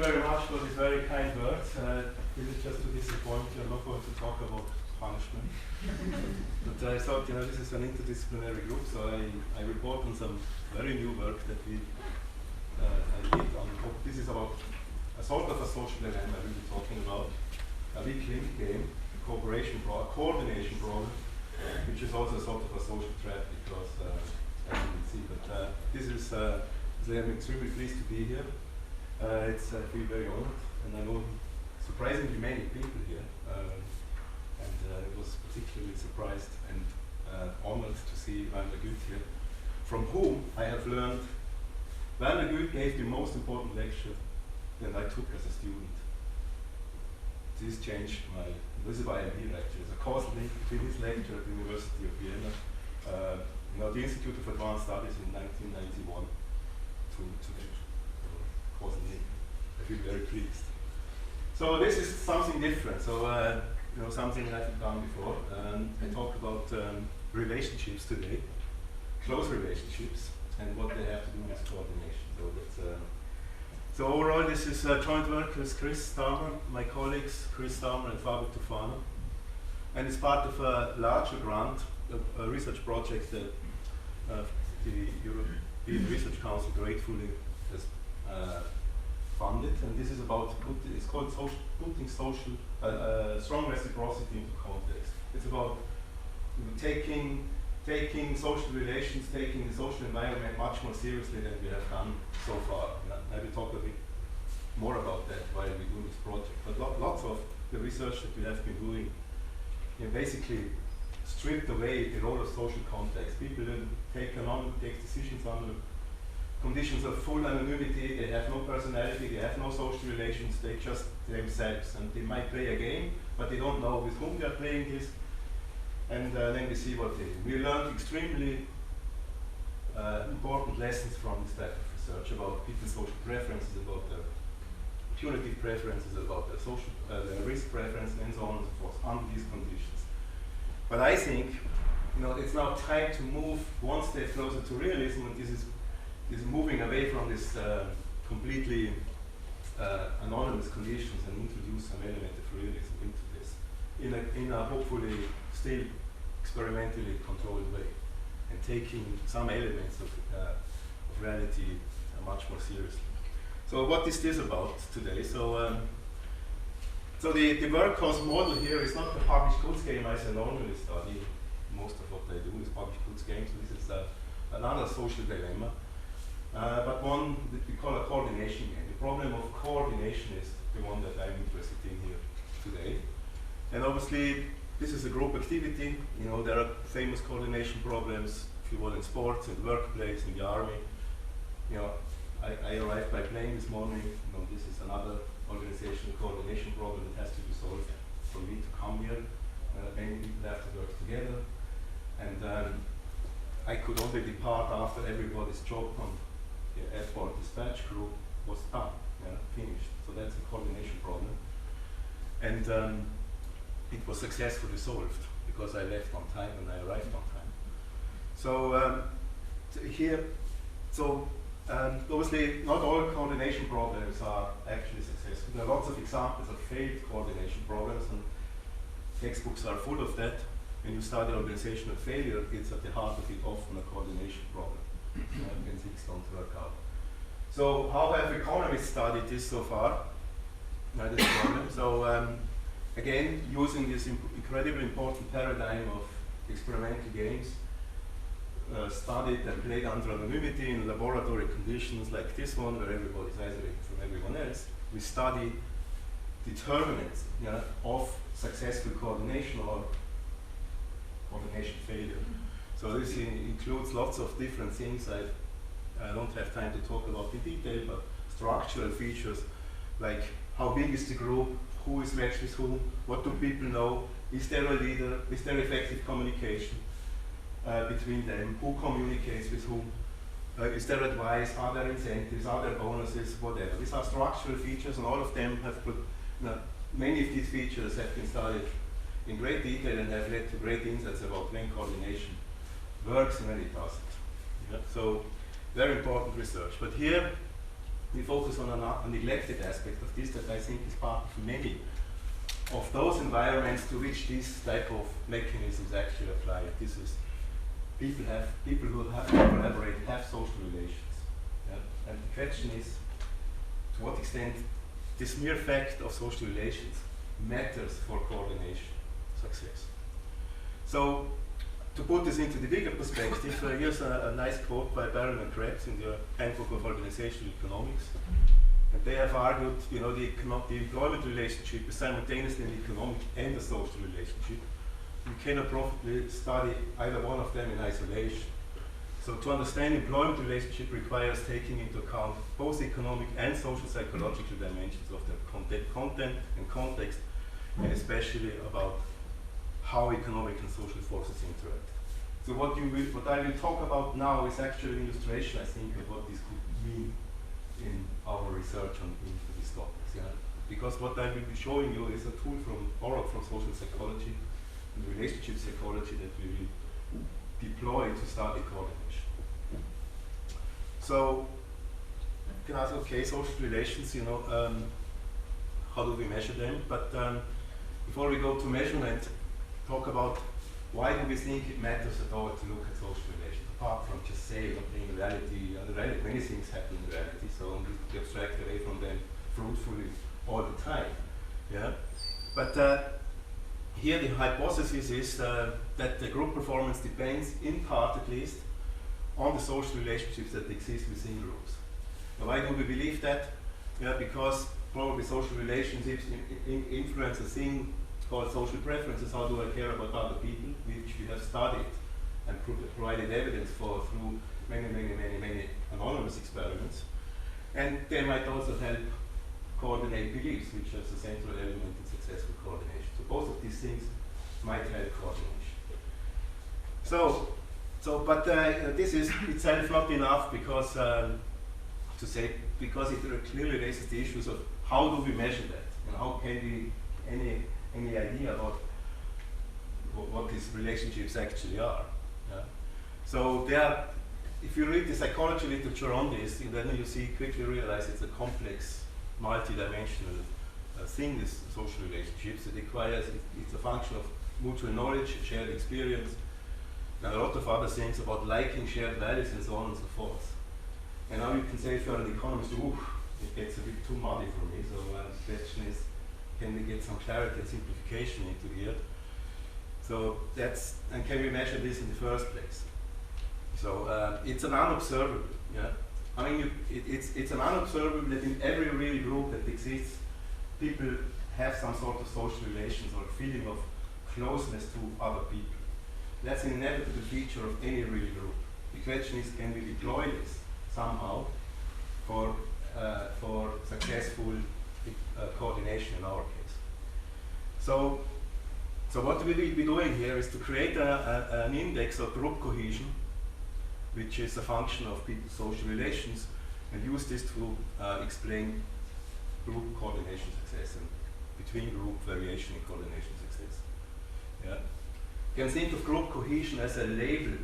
very much for these very kind words. This is just to disappoint you. I'm not going to talk about punishment. But I thought, this is an interdisciplinary group, so I report on some very new work that I did on. This is about a sort of a social dilemma we'll be talking about. A weak link game, coordination problem, which is also a sort of a social threat because, as you can see, but this is, I'm extremely pleased to be here. I feel very honored, and I know surprisingly many people here, and I was particularly surprised and honored to see Werner Guth here, from whom I have learned. Werner Guth gave the most important lecture that I took as a student. This changed this is why I'm here actually. There's a causal link between his lecture at the University of Vienna, the Institute of Advanced Studies in 1991 to the causal link. I feel very pleased. So this is something different. So something I haven't done before. I talk about relationships today, close relationships, and what they have to do with coordination. So that's. So overall, this is a joint work with Chris Starmer, my colleagues Chris Starmer and Fabio Tufano, and it's part of a larger grant, a research project that the European Research Council gratefully has funded, and this is about it's called putting strong reciprocity into context. It's about taking social relations, taking the social environment much more seriously than we have done so far. I will talk a bit more about that while we do this project. But lots of the research that we have been doing basically stripped away the role of social context. People take decisions under conditions of full anonymity. They have no personality, they have no social relations, they just themselves. And they might play a game, but they don't know with whom they are playing this. And then we see what they do. We learned extremely important lessons from this type of research about people's social preferences, about their punitive preferences, about their social their risk preferences, and so on and so forth under these conditions. But I think it's now time to move one step closer to realism, and this is moving away from this completely anonymous conditions and introduce some element of realism into this in a hopefully still experimentally controlled way, and taking some elements of reality much more seriously. So what is this about today? So the workhorse model here is not the published goods game as I normally study. Most of what I do is published goods games. This is another social dilemma, but one that we call a coordination game. The problem of coordination is the one that I'm interested in here today. And obviously, this is a group activity. There are famous coordination problems, if you will, in sports, in the workplace, in the army. I arrived by plane this morning. This is another organizational coordination problem that has to be solved for me to come here. Many people have to work together. And I could only depart after everybody's job on the airport dispatch crew was done, finished. So that's a coordination problem. And it was successfully solved because I left on time and I arrived on time. So obviously not all coordination problems are actually successful. There are lots of examples of failed coordination problems, and textbooks are full of that. When you study organizational failure, it's at the heart of it often a coordination problem. When things don't work out. So how have economists studied this so far? This problem. So again, using this incredibly important paradigm of experimental games, studied and played under anonymity in laboratory conditions like this one, where everybody is isolated from everyone else. We study determinants of successful coordination or coordination failure. So this includes lots of different things. I don't have time to talk about in detail, but structural features like how big is the group, who is matched with whom, what do people know, is there a leader, is there effective communication between them, who communicates with whom, is there advice, are there incentives, are there bonuses, whatever. These are structural features, and all of them have many of these features have been studied in great detail and have led to great insights about when coordination works and when it doesn't. So very important research. But here we focus on a neglected aspect of this that I think is part of many of those environments to which this type of mechanisms actually apply. This is people who have to collaborate have social relations. Yeah? And the question is, to what extent this mere fact of social relations matters for coordination success. So, to put this into the bigger perspective, here's a nice quote by Barron and Krebs in their Handbook of Organizational Economics. And they have argued, the employment relationship is simultaneously an economic and a social relationship. You cannot profitably study either one of them in isolation. So to understand employment relationship requires taking into account both economic and social psychological dimensions of the content and context, and especially about how economic and social forces interact. So what I will talk about now is actually an illustration, I think, of what this could mean in our research into these topics. Yeah? Because what I will be showing you is a tool borrowed from social psychology and relationship psychology that we will deploy to study coordination. So you can ask, okay, social relations, how do we measure them? But before we go to measurement, talk about why do we think it matters at all to look at social relations, apart from just saying, okay, in reality, many things happen in reality, so we abstract away from them fruitfully all the time. Yeah? But here the hypothesis is that the group performance depends, in part at least, on the social relationships that exist within groups. Now, why do we believe that? Yeah, because probably social relationships influence a thing called social preferences. How do I care about other people, which we have studied and provided evidence for through many anonymous experiments. And they might also help coordinate beliefs, which is a central element in successful coordination. So both of these things might help coordination. But this is itself not enough because because it clearly raises the issues of how do we measure that, and how can we any idea about what these relationships actually are. Yeah? So if you read the psychology literature on this, then you quickly realize it's a complex, multi-dimensional thing, this social relationships. It requires, it's a function of mutual knowledge, shared experience, and a lot of other things about liking, shared values, and so on and so forth. And now you can say, if you're an economist, it gets a bit too muddy for me. So the question is, can we get some clarity and simplification into here? So and can we measure this in the first place? So it's an unobservable, yeah. I mean, it's an unobservable that in every real group that exists, people have some sort of social relations or feeling of closeness to other people. That's an inevitable feature of any real group. The question is, can we deploy this somehow for successful coordination in our case? So what we will be doing here is to create an index of group cohesion, which is a function of people's social relations, and use this to explain group coordination success and between group variation in coordination success. Yeah? You can think of group cohesion as a label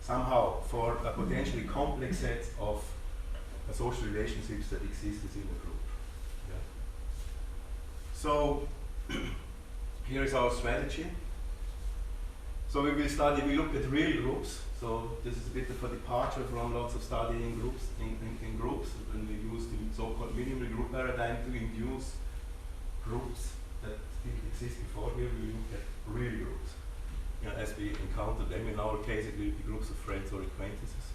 somehow for a potentially complex set of social relationships that exist within a group. Yeah? So here is our strategy. So we look at real groups. So this is a bit of a departure from lots of studying groups in groups, and we use the so-called minimal group paradigm to induce groups that didn't exist before. Here we look at real groups, as we encounter them. In our case, it will be groups of friends or acquaintances.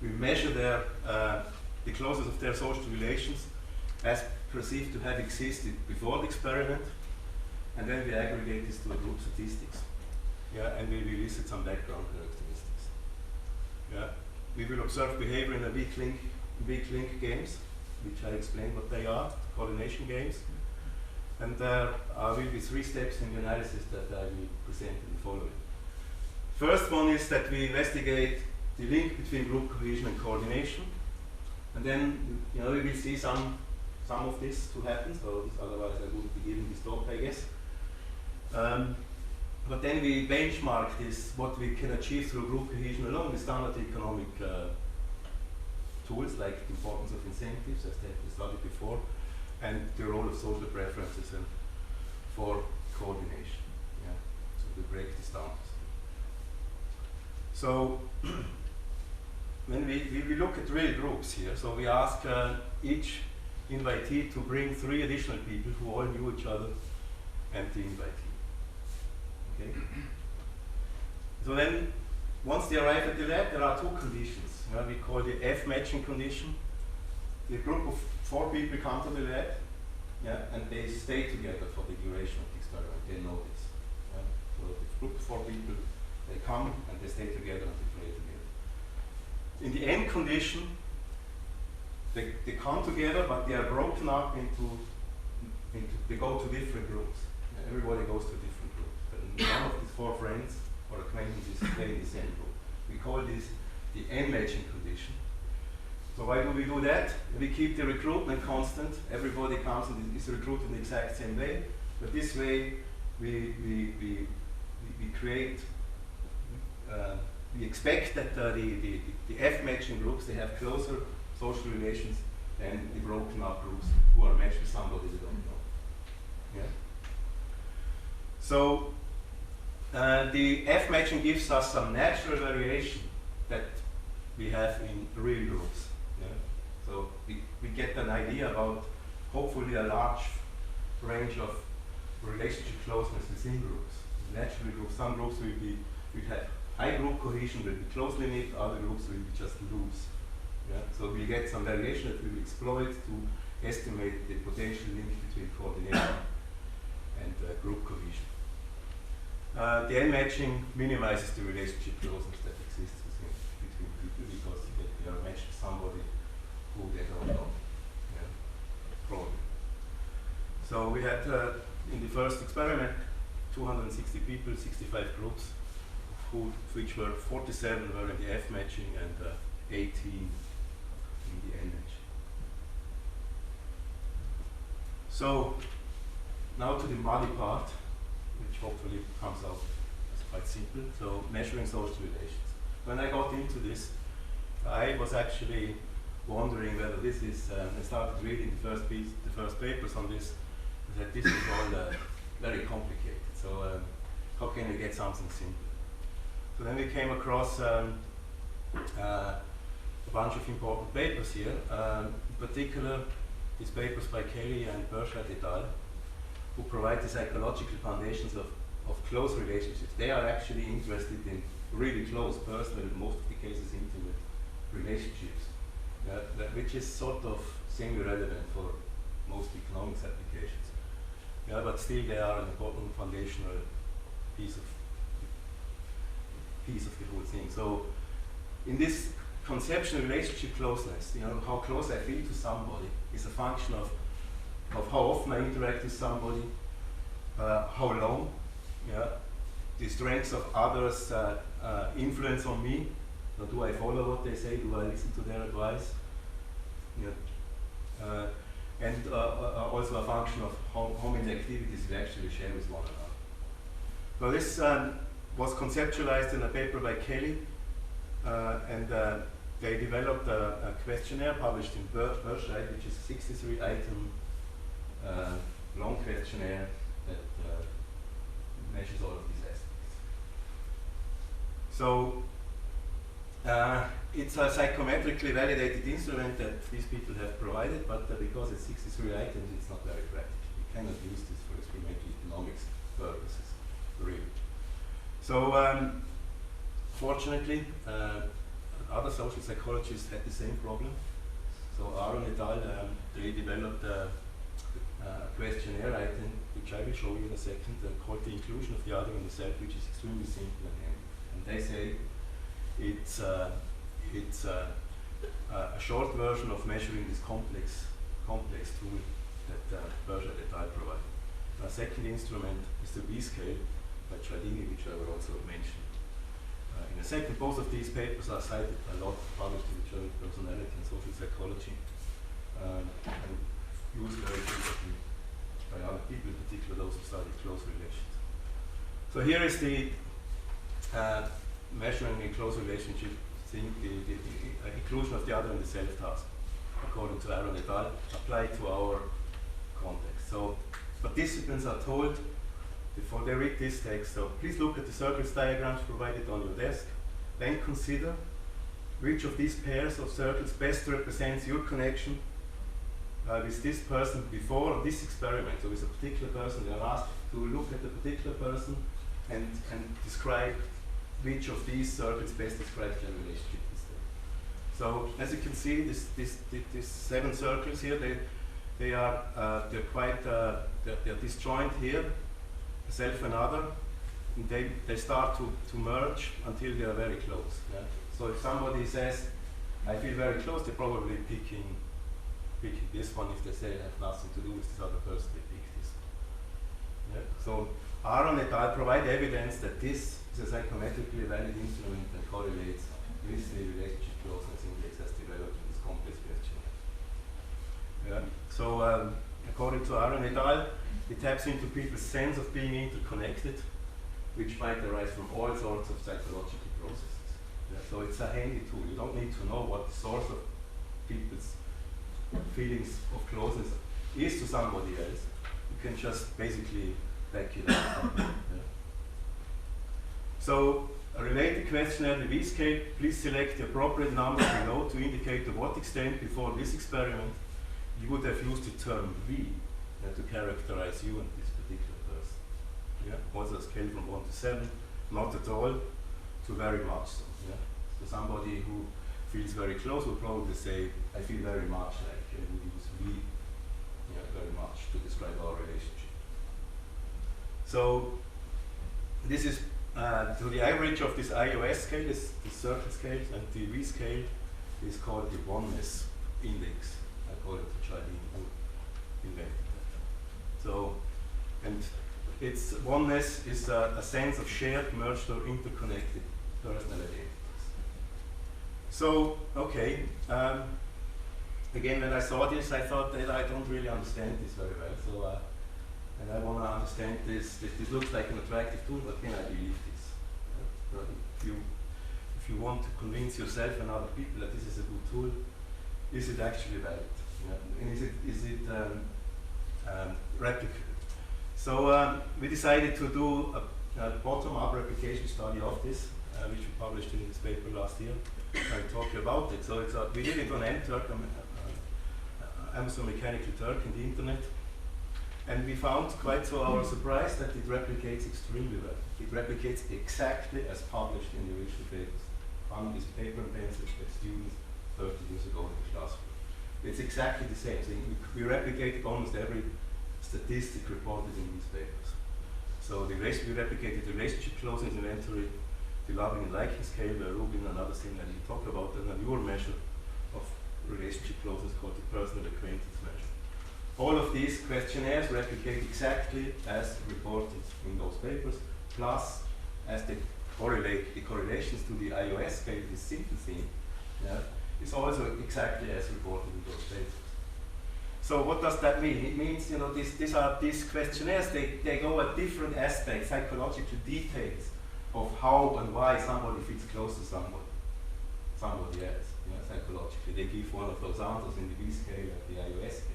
We measure the closeness of their social relations as perceived to have existed before the experiment, and then we aggregate this to a group statistics. Yeah, and we will elicit some background characteristics. Yeah, we will observe behavior in the weak link games, which I explained what they are, coordination games. And there will be 3 steps in the analysis that I will present in the following. First one is that we investigate the link between group cohesion and coordination, and then we will see some of this to happen. So otherwise I wouldn't be giving this talk, I guess. But then we benchmark this, what we can achieve through group cohesion alone, with standard economic tools like the importance of incentives, as they studied before, and the role of social preferences and for coordination. Yeah. So we break this down. So when we look at real groups here, so we ask each invitee to bring 3 additional people who all knew each other and the invitee. Okay? So then, once they arrive at the lab, there are 2 conditions. We call the F matching condition. The group of 4 people come to the lab, and they stay together for the duration of the experiment. They know this. So the group of 4 people, they come and they stay together and they play together. In the N condition, they come together, but they are broken up into they go to different groups. Everybody goes to different groups. But none of these 4 friends or acquaintances stay in the same group. We call this the N matching condition. So why do we do that? We keep the recruitment constant. Everybody comes and is recruited in the exact same way. But this way, we create. We expect that the F matching groups, they have closer social relations than the broken up groups who are matched with somebody they don't know. Yeah. So the F matching gives us some natural variation that we have in real groups. Yeah? So we get an idea about hopefully a large range of relationship closeness within groups. Naturally, groups, some groups will have high group cohesion, will be closely knit, other groups will be just loose. Yeah? So we get some variation that we will exploit to estimate the potential link between coordination and group cohesion. The N matching minimizes the relationship closeness that exists between people because they are matched with somebody who they don't know. Yeah. Probably. So we had in the first experiment 260 people, 65 groups, which were 47 were in the F matching and 18 in the N matching. So now to the muddy part, which hopefully comes out as quite simple. So measuring social relations. When I got into this, I was actually wondering whether this is. I started reading the first papers on this. That this is all very complicated. So how can we get something simple? So then we came across a bunch of important papers here. In particular, these papers by Kelly and Burchard et al., who provide the psychological foundations of close relationships. They are actually interested in really close, personal, in most of the cases intimate relationships, which is sort of semi-relevant for most economics applications. Yeah, but still they are an important foundational piece of the whole thing. So in this conceptual relationship closeness, how close I feel to somebody is a function of how often I interact with somebody, how long, the strengths of others' influence on me. So do I follow what they say? Do I listen to their advice? And also a function of how many activities we actually share with one another. So this was conceptualized in a paper by Kelly, and they developed a questionnaire published in Burchard, which is a 63-item long questionnaire that measures all of these aspects. So it's a psychometrically validated instrument that these people have provided, but because it's 63 items, it's not very practical. You cannot use this for experimental economics purposes, really. So fortunately, other social psychologists had the same problem. So Aaron et al., they developed a questionnaire item, which I will show you in a second, called the inclusion of the other in the set, which is extremely simple and handy. And they say it's a short version of measuring this complex tool that Burchard et al. Provide. A second instrument is the B-scale by Cialdini, which I will also mention in a second. Both of these papers are cited a lot, published in the Journal of Personality and Social Psychology, and used very frequently by other people, in particular those who study close relations. So here is the measuring a close relationship thing, the inclusion of the other in the self-task, according to Aron et al., applied to our context. So participants are told before they read this text, so please look at the circles diagrams provided on your desk, then consider which of these pairs of circles best represents your connection with this person before this experiment. So with a particular person, they are asked to look at a particular person and describe which of these circles best describes their relationship with them. So as you can see, these 7 circles here, they're quite they're disjoint here, self and other. And they start to merge until they are very close. Yeah? So if somebody says, I feel very close, they're probably picking this one. If they say I have nothing to do with this other person, they pick this one. Yeah? So Aron et al. Provide evidence that this is a psychometrically valid instrument and correlates with the relationship closeness index as developed in this complex questionnaire. Yeah? So according to Aron et al., it taps into people's sense of being interconnected, which might arise from all sorts of psychological processes. Yeah? So it's a handy tool. You don't need to know what the source of people's feelings of closeness is to somebody else. You can just basically back it up. Yeah? So a related questionnaire, the V-scale, please select the appropriate number below to indicate to what extent before this experiment you would have used the term V to characterize you and this particular person. Yeah? Also a scale from 1 to 7, not at all, to very much so. Yeah? So somebody who feels very close will probably say, I feel very much like, and would use V, yeah, very much to describe our relationship. So this is so the average of this IOS scale is the circle scales, and the V scale is called the oneness index, according to Charlene, who invented that. So, and its oneness is a sense of shared, merged, or interconnected personal identities. So, okay, again, when I saw this, I thought that I don't really understand this very well. So, and I want to understand this. This looks like an attractive tool, but can I believe this? If you want to convince yourself and other people that this is a good tool, is it actually valid? Yeah. And is it replicable? So we decided to do a bottom-up replication study of this, which we published in this paper last year. I talked about it. So it's we did it on MTurk, Amazon Mechanical Turk, in the internet. And we found, quite to our surprise, that it replicates extremely well. It replicates exactly as published in the original papers. Found this paper and pencil by students 30 years ago in the classroom. It's exactly the same thing. We replicated almost every statistic reported in these papers. So we replicated the relationship closeness inventory, the loving and liking scale, Rubin, another thing that you talk about, and a newer measure of relationship closeness called the personal acquaintance measure. All of these questionnaires replicate exactly as reported in those papers, plus as they correlate the correlations to the IOS scale, this simple thing, yeah, is also exactly as reported in those papers. So what does that mean? It means, you know, these questionnaires, they go at different aspects, psychological details of how and why somebody feels close to somebody else, you know, psychologically. They give one of those answers in the V scale and the IOS scale.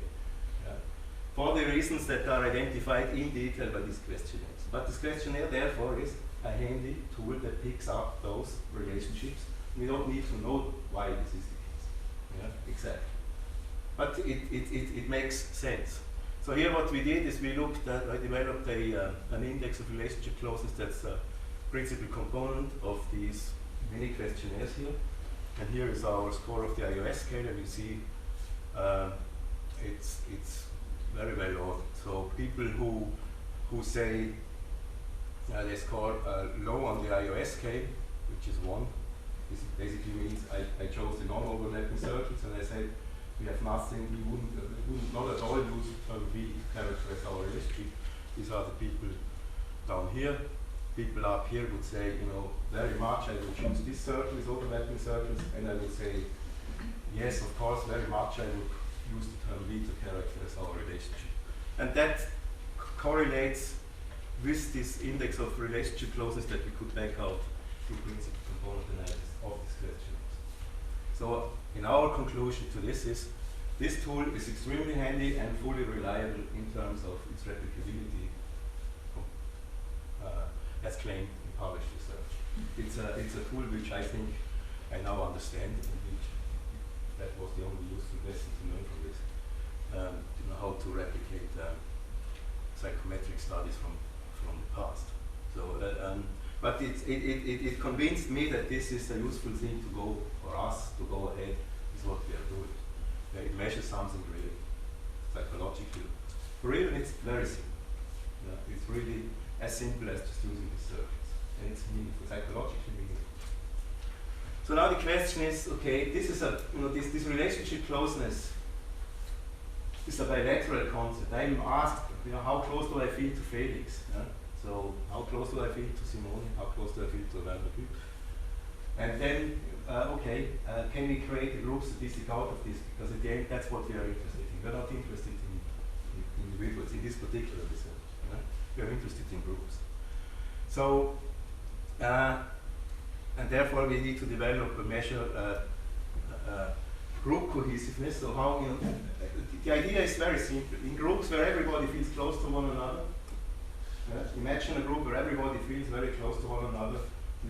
For the reasons that are identified in detail by these questionnaires. But this questionnaire, therefore, is a handy tool that picks up those relationships. We don't need to know why this is the case. Yeah, exactly. But it makes sense. So here what we did is we looked at, I developed an index of relationship closeness that's a principal component of these mini questionnaires here. And here is our score of the IOS scale, and you see it's very well ordered. So people who say they score low on the IOS scale, which is 1, this basically means I chose the non-overlapping circles, and I said we have nothing, we wouldn't not at all use term V to characterize our relationship. These are the people down here. People up here would say, you know, very much I would choose this circle, these overlapping circles, and I would say, yes, of course, very much I would use the term V to characterize our relationship. And that correlates with this index of relationship closeness that we could back out through principal component analysis of these questions. So in our conclusion to this is, this tool is extremely handy and fully reliable in terms of its replicability, as claimed in published research. It's a tool which I think I now understand, and which that was the only useful lesson to learn from this. To know how to replicate psychometric studies from the past. So, but it convinced me that this is a useful thing to go for us to go ahead. Is what we are doing. It measures something real, psychologically. For real, it's very simple. Yeah, it's really as simple as just using the circuits, and it's meaningful, psychologically meaningful. So now the question is, okay, this is a this relationship closeness is a bilateral concept. I'm asked, how close do I feel to Felix? Yeah? So how close do I feel to Simone? How close do I feel to Werner? And then, can we create a group statistic out of this? Because at the end, that's what we are interested in. We're not interested in individuals in this particular research. Yeah? We are interested in groups. So, and therefore we need to develop a measure group cohesiveness. So how, the idea is very simple. In groups where everybody feels close to one another, imagine a group where everybody feels very close to one another,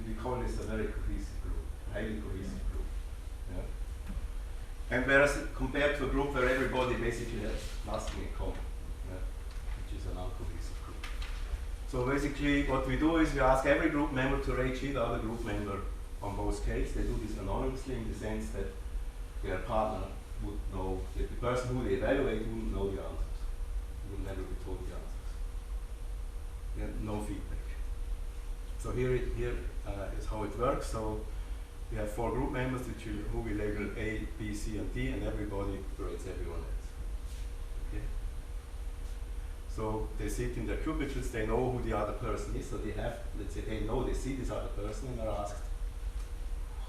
we call this a very cohesive group, highly cohesive group. Yeah? And whereas compared to a group where everybody basically has nothing in common, which is an uncohesive group. So basically what we do is we ask every group member to rate sheet the other group member on both scales. They do this anonymously in the sense that their partner would know, that the person who they evaluate wouldn't know the answers, would never be told the answers. No feedback. So here is how it works. So we have 4 group members who we label A, B, C, and D, and everybody rates everyone else. Okay. So they sit in their cubicles, they know who the other person is, so they have, let's say they see this other person and are asked,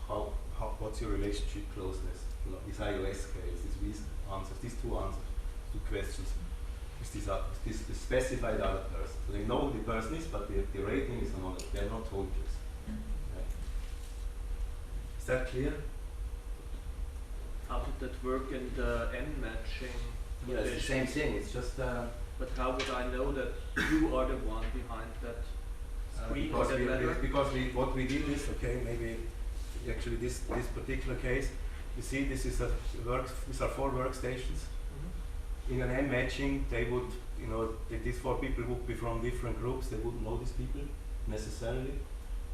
what's your relationship closeness? These iOS scales, these two answers, 2 questions. Is this specified other person? So they know who the person is, but the rating is anonymous. They are not told this. Right. Is that clear? How did that work in the N matching? Yeah, it's the same thing. It's just. But how would I know that you are the one behind that screen or that letter? Because what we did is, okay, maybe actually this particular case, you see, these are 4 workstations. In an M matching, they would, these 4 people would be from different groups. They wouldn't know these people necessarily,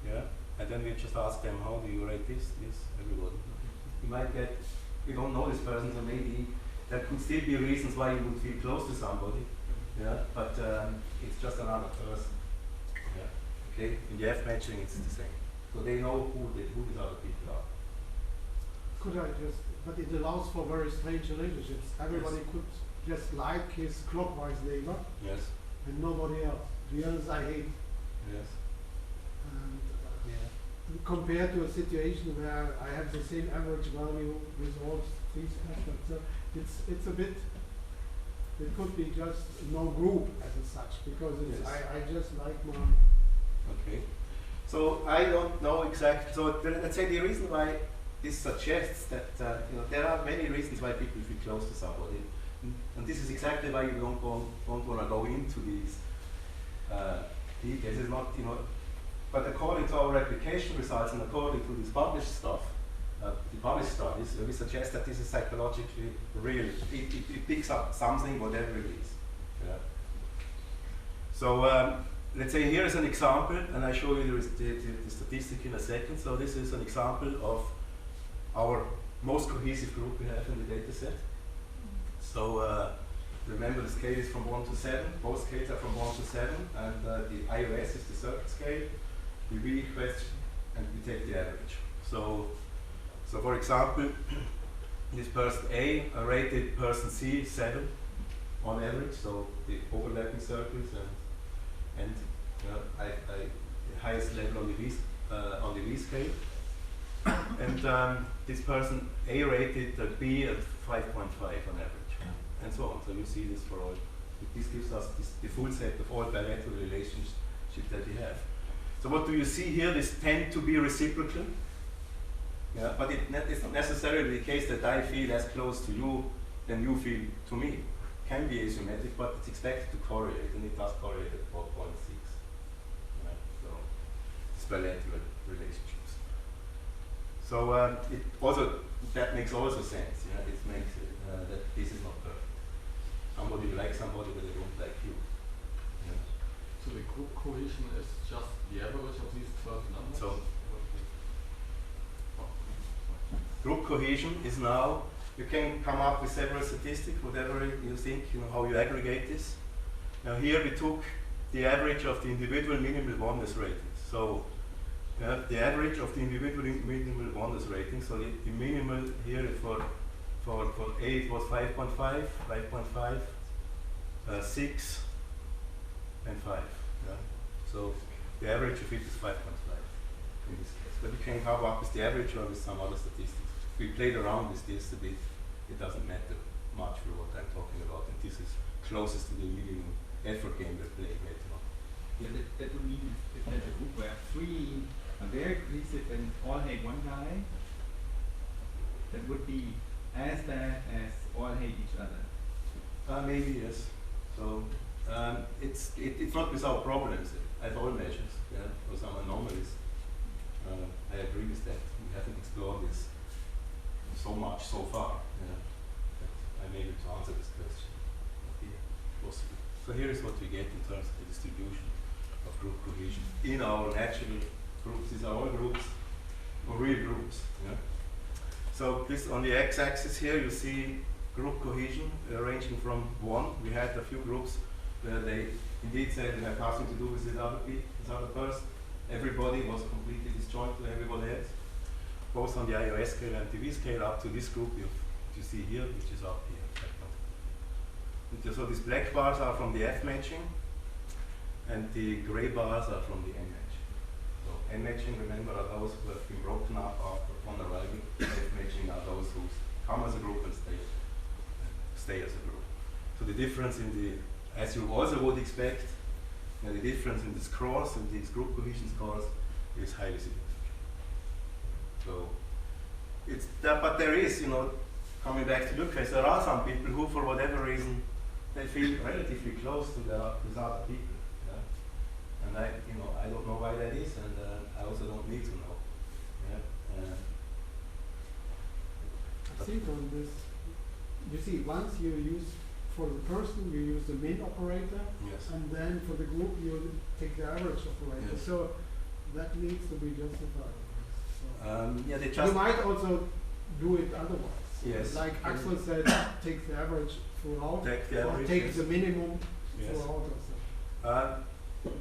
yeah. And then we just ask them, how do you rate this, everybody. You might get, we don't know this person, so maybe there could still be reasons why you would feel close to somebody, yeah. But it's just another person, yeah. Okay. In the F matching, it's the same. So they know who these other people are. Could I just? But it allows for very strange relationships. Everybody could just like his clockwise neighbor, yes, and nobody else. The others I hate. Yes. And compared to a situation where I have the same average value with all 3 aspects, so it's a bit. It could be just no group as such, because it's, yes. I just like my. Okay. So I don't know exactly. So let's say the reason why this suggests that there are many reasons why people feel close to somebody. And this is exactly why you don't want to go into these details. It's not, but according to our replication results and according to this published stuff, the published studies, we suggest that this is psychologically real. It picks up something, whatever it is. Yeah. So let's say here is an example, and I show you the statistic in a second. So this is an example of our most cohesive group we have in the data set. So remember the scale is from 1 to 7. Both scales are from 1 to 7, and the iOS is the circuit scale. We read question and we take the average. So for example, this person A rated person C 7 on average. So the overlapping circles and the highest level on the V scale. And this person A rated B at 5.5 on average, and so on. So you see this for all. This gives us the full set of all bilateral relationships that we have. So what do you see here? These tend to be reciprocal. Yeah, but it's not necessarily the case that I feel as close to you than you feel to me. Can be asymmetric, but it's expected to correlate, and it does correlate at about 0.6. Right? So it's bilateral relationships. So it also that makes also sense. Yeah, it makes that this is not perfect. Somebody will like somebody, but they don't like you. Yeah. So the group cohesion is just the average of these 12 numbers? So group cohesion is now, you can come up with several statistics, whatever you think, how you aggregate this. Now here we took the average of the individual minimal oneness ratings. So the average of the individual minimal oneness ratings, so the minimal here for A it was 5.5, 5.5, 6, and 5. Yeah? So the average of it is 5.5 in this case. But you can come up with the average or with some other statistics. We played around with this a bit. It doesn't matter much for what I'm talking about, and this is closest to the minimum effort game we're playing later on. Yeah, that would mean if there's a group where 3 are very cohesive and all hate one guy, that would be as bad as all hate each other. Maybe yes. So it's not without problems at all measures. Yeah, for some anomalies. I agree with that. We haven't explored this so much so far. Yeah, that I'm able to answer this question. Yeah, possible. So here is what we get in terms of the distribution of group cohesion in our natural groups. These are all groups, or real groups. Yeah. So this on the x-axis here you see group cohesion ranging from 1. We had a few groups where they indeed said it had nothing to do with this other person. Everybody was completely disjoint to everybody else. Both on the iOS scale and TV scale up to this group you see here, which is up here. So these black bars are from the F matching, and the gray bars are from the N matching. So N matching, remember, are those who have been broken up after upon arrival. F matching are those who come as a group and stay as a group. So the difference in the, as you also would expect, the difference in the scores, in these group cohesion scores, is highly significant. So it's that, but there is, coming back to your case, there are some people who, for whatever reason, they feel relatively close to these other people. Yeah? And I don't know why that is, and I also don't need to know. Yeah? I think on this, you see, once you use, for the person, you use the min operator, Yes. and then for the group, you take the average operator. Yes. So that needs to be justified. So Yeah, they you just. might also do it otherwise. Yes. Like Axel said, take the average throughout, Take the or average, take yes. the minimum Yes. throughout also.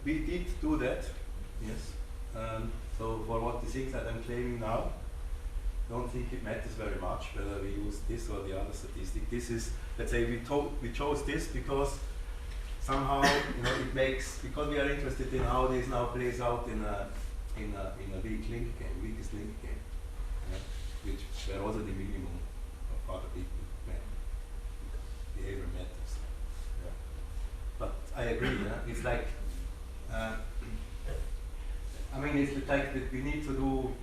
We did do that, yes. So for what the things that I'm claiming now, don't think it matters very much whether we use this or the other statistic. This is, let's say, we chose this because somehow it makes, because we are interested in how this now plays out in a weakest link game, yeah, which where also the minimum of other people behavior matters. Yeah. But I agree. Yeah? It's like it's like that we need to do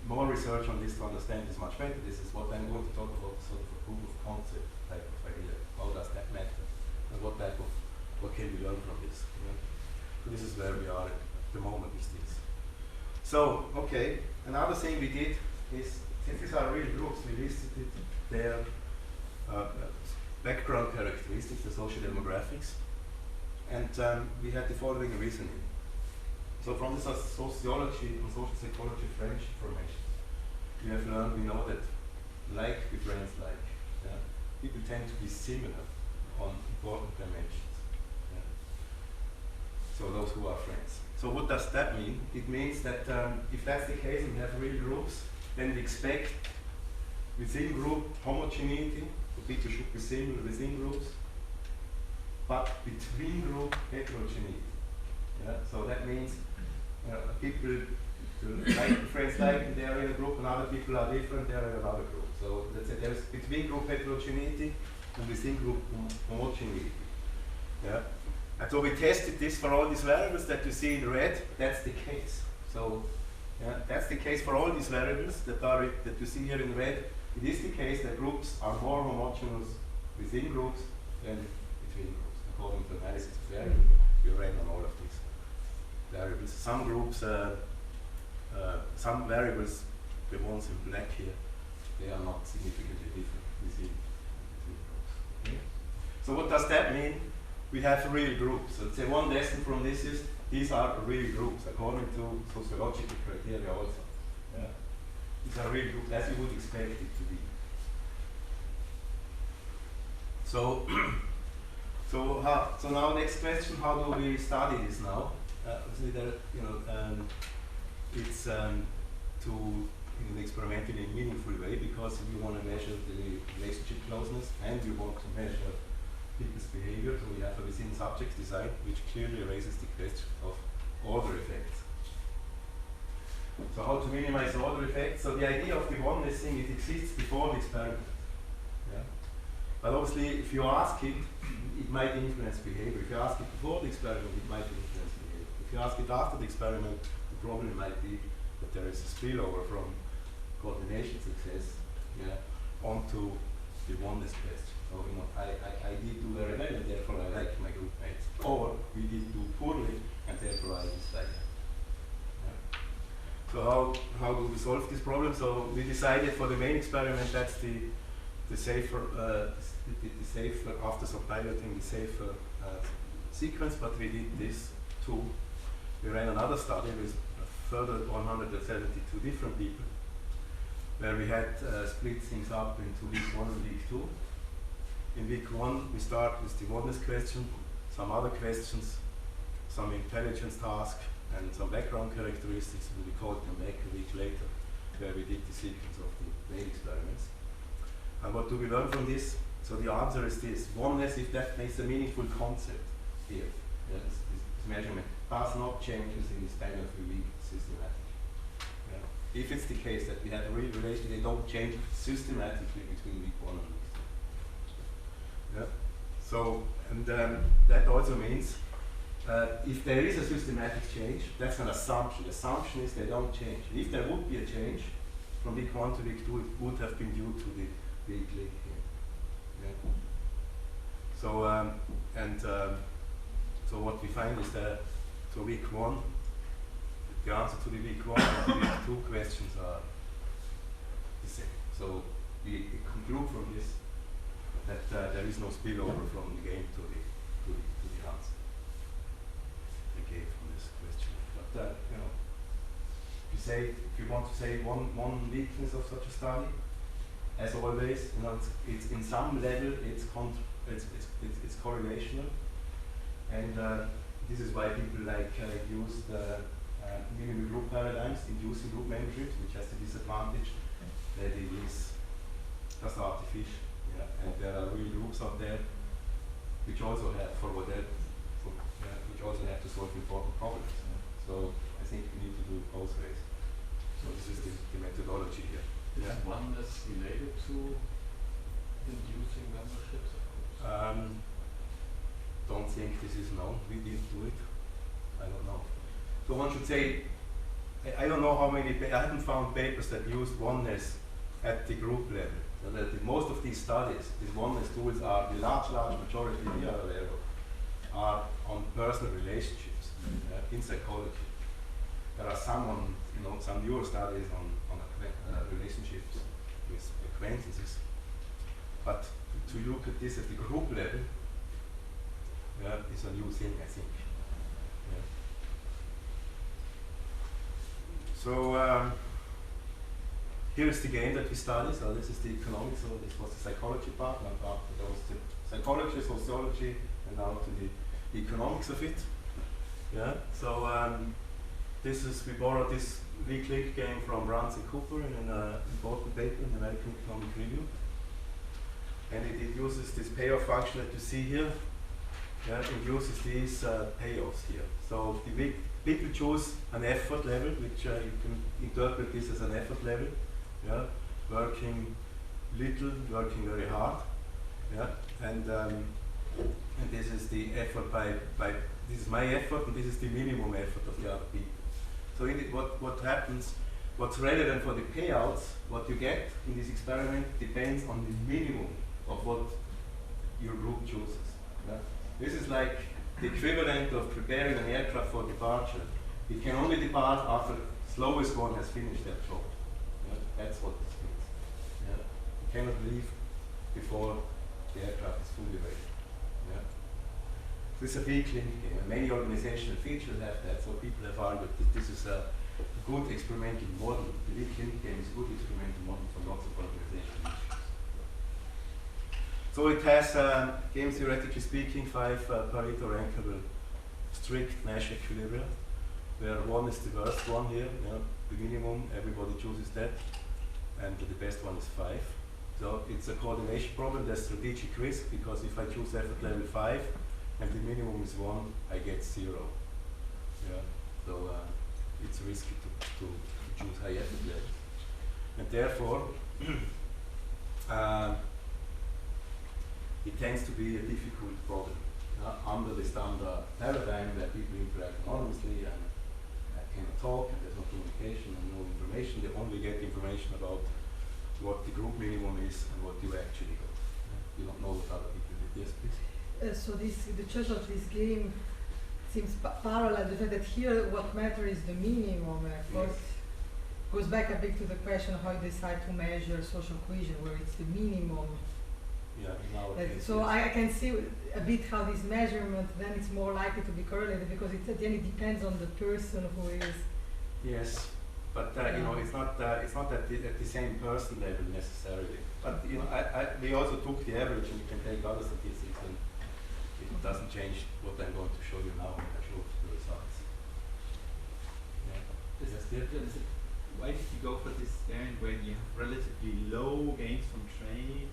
more research on this to understand this much better. This is what I'm going to talk about, sort of a proof of concept type of idea. How does that matter? And what can we learn from this? Yeah? So this is where we are at the moment with this. So, okay, another thing we did is, since these are real groups, we listed their background characteristics, the social demographics, and we had the following reasoning. So from the sociology and social psychology French information, we have learned, we know that like befriends like. Yeah? People tend to be similar on important dimensions. Yeah? So those who are friends. So what does that mean? It means that if that's the case and we have real groups, then we expect within group homogeneity, so people should be similar within groups, but between group heterogeneity. Yeah? So that means people like friends like they are in a group and other people are different, they are in another group. So let's say there's between group heterogeneity and within group homogeneity. Yeah? And so we tested this for all these variables that you see in red, that's the case. So Yeah, that's the case for all these variables that you see here in red. It is the case that groups are more homogeneous within groups than between groups, according to analysis of variables. We ran on all of these variables. Some groups, some variables, the ones in black here, they are not significantly different between groups. Okay? So what does that mean? We have real groups. So say one lesson from this is these are real groups according to sociological criteria also. Yeah? These are real groups as you would expect it to be. So, so now next question: how do we study this now? Obviously, it's to in an experimentally meaningful way because we want to measure the relationship closeness and we want to measure people's behavior. So we have a within-subject design, which clearly raises the question of order effects. So how to minimize order effects? So the idea of the oneness thing, it exists before the experiment. Yeah? But obviously, if you ask it, it might influence behavior. If you ask it before the experiment, it might influence behavior. If you ask it after the experiment, the problem might be that there is a spillover from coordination success, yeah, onto the oneness question. So I did do very well and therefore I like my group mates. Or we did do poorly and therefore I dislike them. Yeah. So how do we solve this problem? So we decided for the main experiment that's the safer after some piloting the safer sequence, but we did this too. We ran another study with a further 172 different people, where we had split things up into week 1 and week 2. In week 1, we start with the oneness question, some other questions, some intelligence task, and some background characteristics. We called them back a week later, where we did the sequence of the main experiments. And what do we learn from this? So the answer is this: oneness, if that makes a meaningful concept here, yeah, this measurement does not change within the span of a week systematically. Yeah. If it's the case that we have a real relation, they don't change systematically between week 1 and week 2. Yeah. So, and that also means if there is a systematic change, that's an assumption. The assumption is they don't change. If there would be a change from week 1 to week 2, it would have been due to the weak link here. Yeah. So, so what we find is that so week 1, the answer to the week 1 and the week 2 questions are the same. So we conclude from this that there is no spillover from the game to the answer they gave from this question. But you know, if you want to say one weakness of such a study, as always, you know, it's in some level it's correlational, and this is why people use the minimal group paradigms, inducing group memberships, which has the disadvantage that it is just artificial. Yeah, and there are real groups out there which also have which also have to solve important problems. Yeah. So I think we need to do both ways. So this is the methodology here. Is oneness related to inducing memberships of groups? Don't think this is known. We didn't do it. I don't know. So one should say, I don't know how many. I haven't found papers that used oneness at the group level. So that most of these studies, these oneness tools, are the large majority we are aware of, are on personal relationships in psychology. There are some some newer studies on relationships with acquaintances, but to look at this at the group level, is a new thing, I think. Yeah. So here is the game that we study. So this is the economics, so this was the psychology part, and after there was the psychology, sociology, and now to the economics of it. Yeah. So we borrowed this weak link game from Bruns and Cooper in an important paper in the American Economic Review. And it uses this payoff function that you see here. Yeah, it uses these payoffs here. So people choose an effort level, which you can interpret this as an effort level. Yeah, working little, working very hard. Yeah, and this is the effort by this is my effort, and this is the minimum effort of the other people. So what happens, what's relevant for the payouts, what you get in this experiment depends on the minimum of what your group chooses. Yeah? This is like the equivalent of preparing an aircraft for departure. It can only depart after slowest one has finished their job. Yeah? That's what this means. Yeah? You cannot leave before the aircraft is fully ready. Yeah? This is a V-clinic game, and many organizational features have that, so people have argued that this is a good experimental model. The V-clinic game is a good experimental model for lots of organizational issues. So it has, game theoretically speaking, 5 Pareto rankable strict Nash equilibria, where 1 is the worst one here, the minimum, everybody chooses that, and the best one is 5. So it's a coordination problem, there's strategic risk, because if I choose effort level 5, and the minimum is 1, I get 0. Yeah. So it's risky to choose high effort levels. And therefore, it tends to be a difficult problem under the standard paradigm where people interact anonymously and cannot talk, and there's no communication and no information. They only get information about what the group minimum is and what you actually got. You don't know what other people did. Yes, please. So the choice of this game seems parallel. The fact that here what matters is the minimum. Of course, goes back a bit to the question how you decide to measure social cohesion, where it's the minimum. Yeah, in our case, So yes. I can see a bit how this measurement then it's more likely to be correlated, because it at the end it depends on the person who is. Yes, but you know, it's not at the same person level necessarily. But you know, we also took the average, and you can take other statistics, and it doesn't change what I'm going to show you now when I show the results. Yeah. Yes, dear? Why did you go for this experiment where you have relatively low gains from trade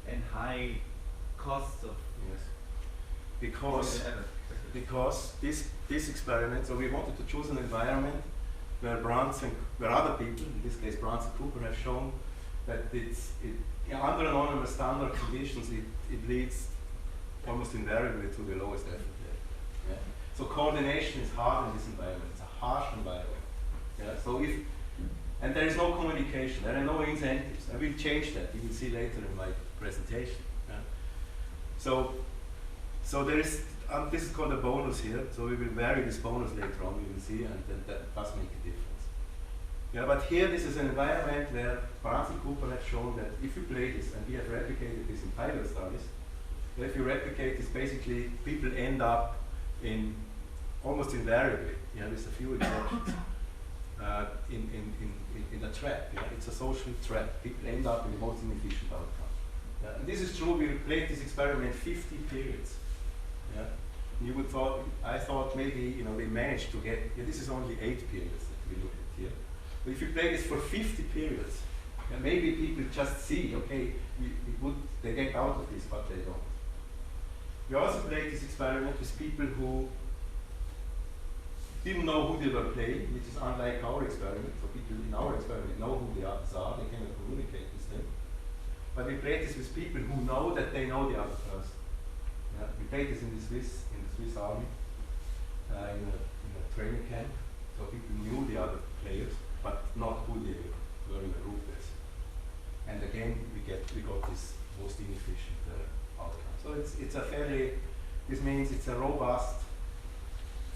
and high costs of Yes. Because this experiment, so we wanted to choose an environment where where other people, in this case Brans and Cooper, have shown that under anonymous standard conditions it leads almost invariably to the lowest effort level. Yeah? So coordination is hard in this environment. It's a harsh environment. Yeah? So and there is no communication. There are no incentives. I will change that. You will see later in my presentation. Yeah? So there is. This is called a bonus here. So we will vary this bonus later on. We will see, and that does make a difference. Yeah, but here this is an environment where Brans and Cooper have shown that if you play this, and we have replicated this in pilot studies, that if you replicate this, basically people end up in almost invariably, with a few exceptions, in a trap. Yeah? It's a social trap. People end up in the most inefficient outcome. Yeah? And this is true. We played this experiment 50 periods. Yeah? I thought maybe we managed to get. This is only 8 periods that we look at here. But if you play this for 50 periods, maybe people just see, okay, they get out of this, but they don't. We also played this experiment with people who didn't know who they were playing, which is unlike our experiment. So people in our experiment know who the others are, they cannot communicate with them. But we played this with people who know that they know the other person. Yeah, we played this in the Swiss army, in a training camp. So people knew the other players, but not who they were in a group with. And again, we got this most inefficient outcome. So it's a this means it's a robust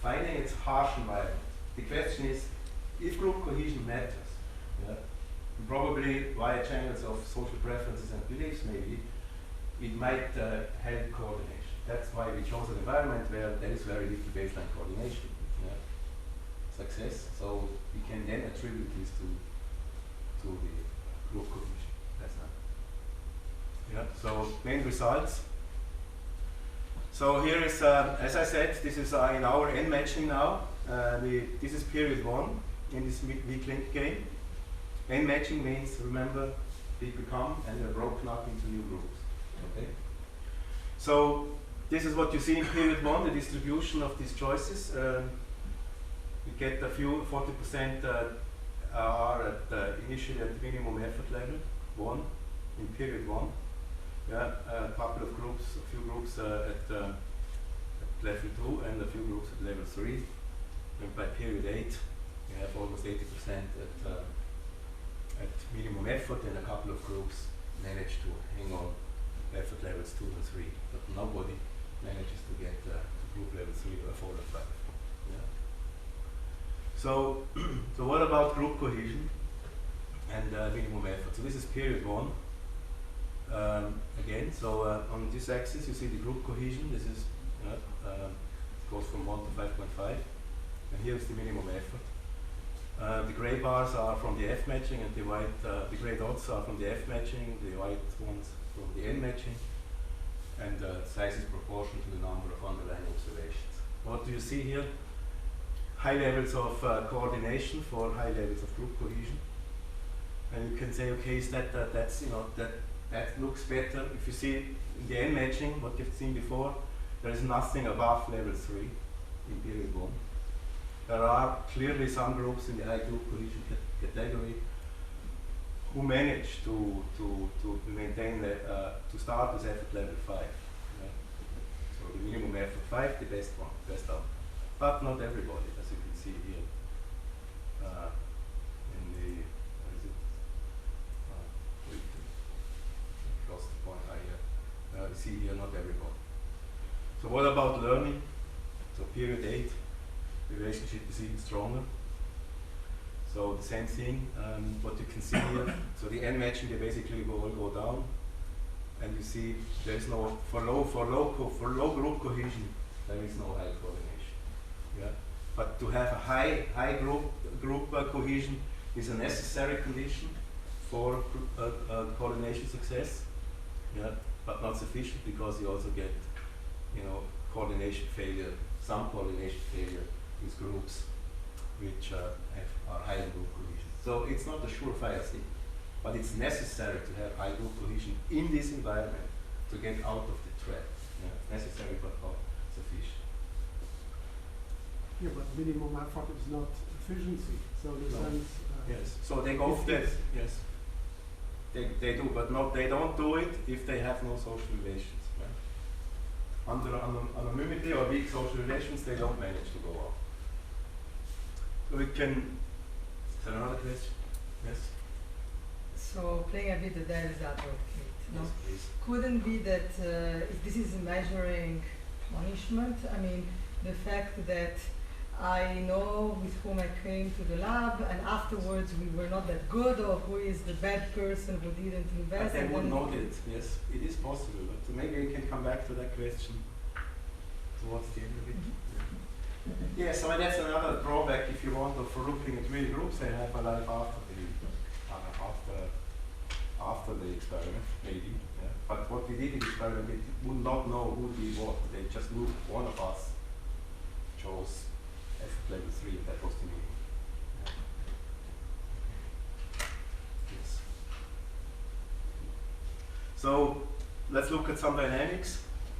finding. It's a harsh environment. The question is, if group cohesion matters, probably via channels of social preferences and beliefs, maybe it might help coordination. That's why we chose an environment where there is very little baseline coordination. Success. So we can then attribute this to the group cohesion. That's not. So main results. So here is, as I said, this is in our N matching now. This is period 1 in this weak link game. N matching means, remember, people come and they're broken up into new groups. Okay. So this is what you see in period 1, the distribution of these choices. We get a few, 40% are initially at the minimum effort level, 1, in period 1. Yeah, a couple of groups, a few groups at level 2, and a few groups at level 3. And by period 8, you have almost 80% at minimum effort, and a couple of groups manage to hang on effort levels 2 and 3, but nobody manages to get to group level 3 or 4 or 5. Yeah. So, so what about group cohesion and minimum effort? So this is period 1. Again, so on this axis you see the group cohesion. This is goes from 1 to 5.5, and here is the minimum effort. The gray bars are from the F matching, and the white, the gray dots are from the F matching. The white ones from the N matching, and size is proportional to the number of underlying observations. What do you see here? High levels of coordination for high levels of group cohesion, and you can say, okay, is that that's that looks better. If you see in the N matching, what you've seen before, there is nothing above level 3 in period 1. There are clearly some groups in the high group cohesion category who manage to maintain to start with effort level 5. Yeah. So the minimum effort 5, the best one, best out. But not everybody, as you can see here. In the what is it? Across the point higher. You see here, not everybody. So what about learning? So period 8, the relationship is even stronger. So the same thing, what you can see here. So the N matching, they basically all go down, and you see there is no for low group cohesion, there is no high coordination. Yeah, but to have a high group cohesion is a necessary condition for coordination success. Yeah, but not sufficient, because you also get coordination failure, some coordination failure with groups which are high in group cohesion. So it's not a surefire thing, but it's necessary to have high group cohesion in this environment to get out of the trap. Yeah, necessary but not sufficient. Yeah, but minimum effort is not efficiency. So in the No. sense, Yes. So they go for that. Yes. They do, but they don't do it if they have no social relations. Right? Under anonymity or weak social relations, they don't manage to go up. So we can. Is there another question? Yes. So playing a bit the devil's advocate, no? Yes, please. Couldn't be that if this is measuring punishment, I mean, the fact that I know with whom I came to the lab, and afterwards we were not that good, or who is the bad person who didn't invest. But they and would then- know it. Yes, it is possible. But maybe we can come back to that question towards the end of it. Yeah, so that's another drawback if you want for looking at real groups. They have a life after the experiment, maybe. Yeah. But what we did in the experiment, we would not know who did what. They just knew one of us chose effort level 3. That was the meaning. Yeah. Yes. So let's look at some dynamics.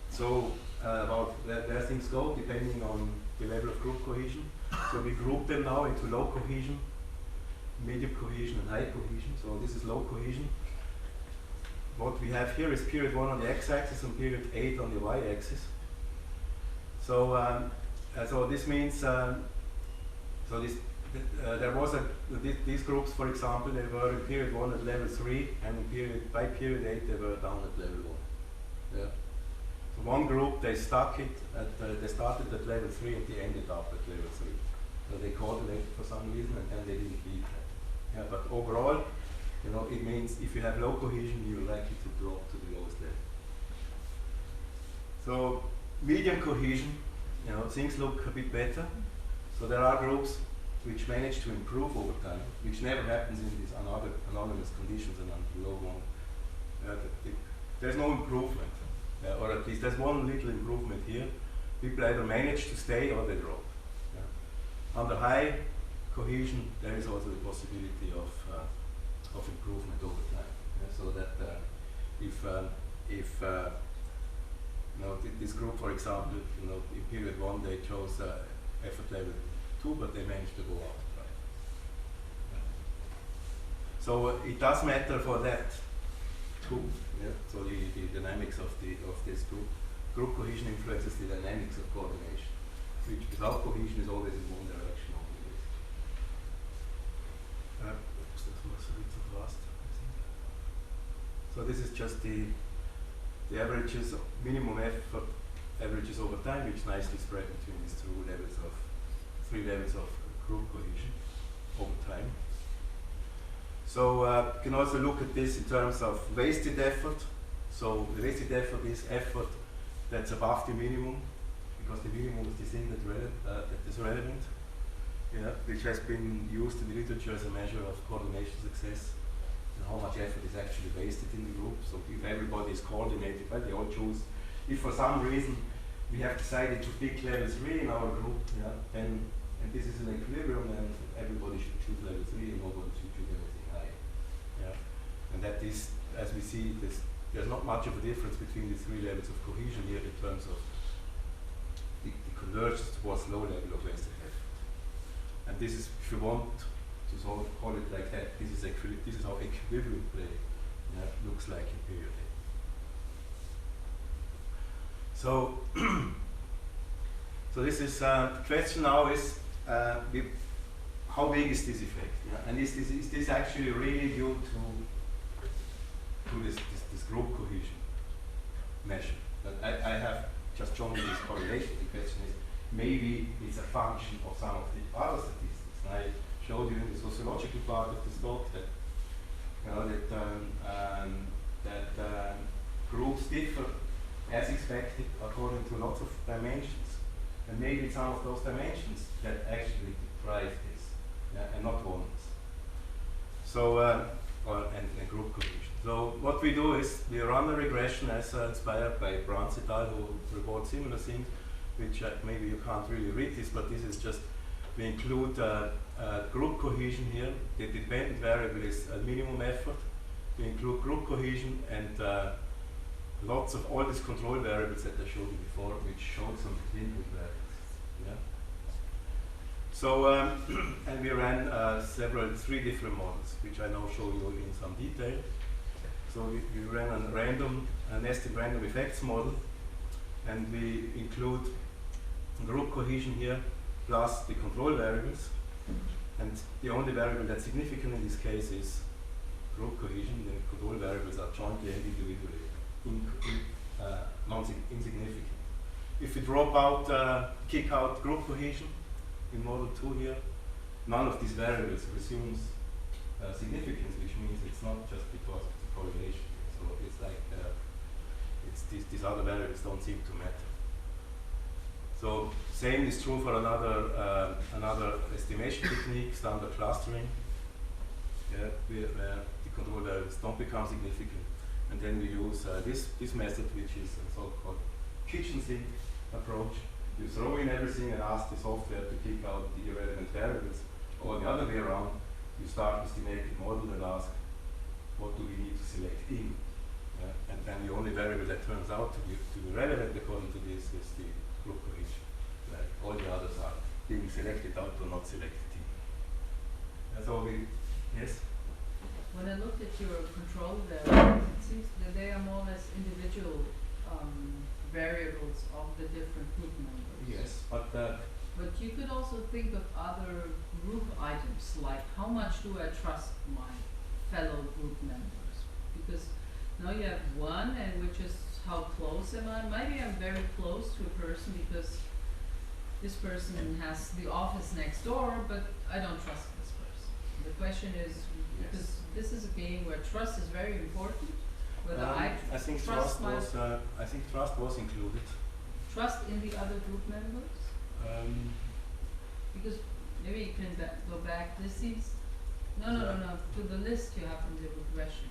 So about where things go depending on the level of group cohesion. So we group them now into low cohesion, medium cohesion, and high cohesion. So this is low cohesion. What we have here is period 1 on the x-axis and period 8 on the y-axis. So so this means there was these groups, for example, they were in period 1 at level 3, and by period 8 they were down at level 1. Yeah. So one group, they stuck it they started at level 3 and they ended up at level 3. So they coordinated for some reason and they didn't beat that. Yeah, but overall, it means if you have low cohesion, you're likely to drop to the lowest level. So medium cohesion, things look a bit better. So there are groups which manage to improve over time, which never happens in these anonymous conditions and under low one. There's no improvement, or at least there's one little improvement here. People either manage to stay or they drop. Yeah. Under high cohesion, there is also the possibility of improvement over time. Yeah, so that if this group, for example, in period 1 they chose effort level 2, but they managed to go up. Right? Yeah. So it does matter for that too. Yeah? So the dynamics of this group cohesion influences the dynamics of coordination, which without cohesion is always in one direction only. So this is just the averages, minimum effort averages over time, which nicely spread between these three levels of group cohesion over time. So you can also look at this in terms of wasted effort. So the wasted effort is effort that's above the minimum, because the minimum is the thing that is relevant, which has been used in the literature as a measure of coordination success, and how much effort is actually wasted in the group. So if everybody is coordinated, well, they all choose. If for some reason we have decided to pick level 3 in our group, then, and this is an equilibrium, then everybody should choose level 3 and nobody should choose anything higher. And that is, as we see, there's not much of a difference between the three levels of cohesion here in terms of the convergence towards low level of wasted effort. And this is, if you want to sort of call it like that, this is how equilibrium play looks like in period A. So, so this is the question now is how big is this effect? And is this actually really due to this group cohesion measure? That I have just shown you this correlation. The question is, maybe it's a function of some of the other statistics. And I showed you in the sociological part of this talk that that groups differ as expected according to lots of dimensions, and maybe some of those dimensions that actually drive this, and not ones. So, and group cohesion. So what we do is we run a regression as inspired by Brans et al., who report similar things, which maybe you can't really read this, but this is just, we include group cohesion here. The dependent variable is a minimum effort. We include group cohesion and lots of all these control variables that I showed you before, which showed some input variables. So, and we ran three different models, which I now show you in some detail. So we ran a nested random effects model, and we include group cohesion here plus the control variables. And the only variable that's significant in this case is group cohesion. The control variables are jointly and individually insignificant. If we drop out, kick out group cohesion in model 2 here, none of these variables resumes significance, which means it's not just because of the correlation. So it's like these other variables don't seem to matter. So same is true for another estimation technique, standard clustering, where the control variables don't become significant. And then we use this method, which is a so-called kitchen sink approach. You throw in everything and ask the software to pick out the irrelevant variables, or the other way around. You start with the naked model and ask, what do we need to select in? And then the only variable that turns out to be relevant according to this is the group cohesion. All the others are being selected out or not selected in. So yes? When I looked at your control variables, it seems that they are more or less individual variables of the different group members. Yes, but you could also think of other group items, like how much do I trust my fellow group members? Because now you have one, and which is how close am I? Maybe I'm very close to a person because this person has the office next door, but I don't trust this person. The question is, because this is a game where trust is very important, whether I think trust was included. Trust in the other group members? Because maybe you can go back. This seems no, to the list you have in the regression.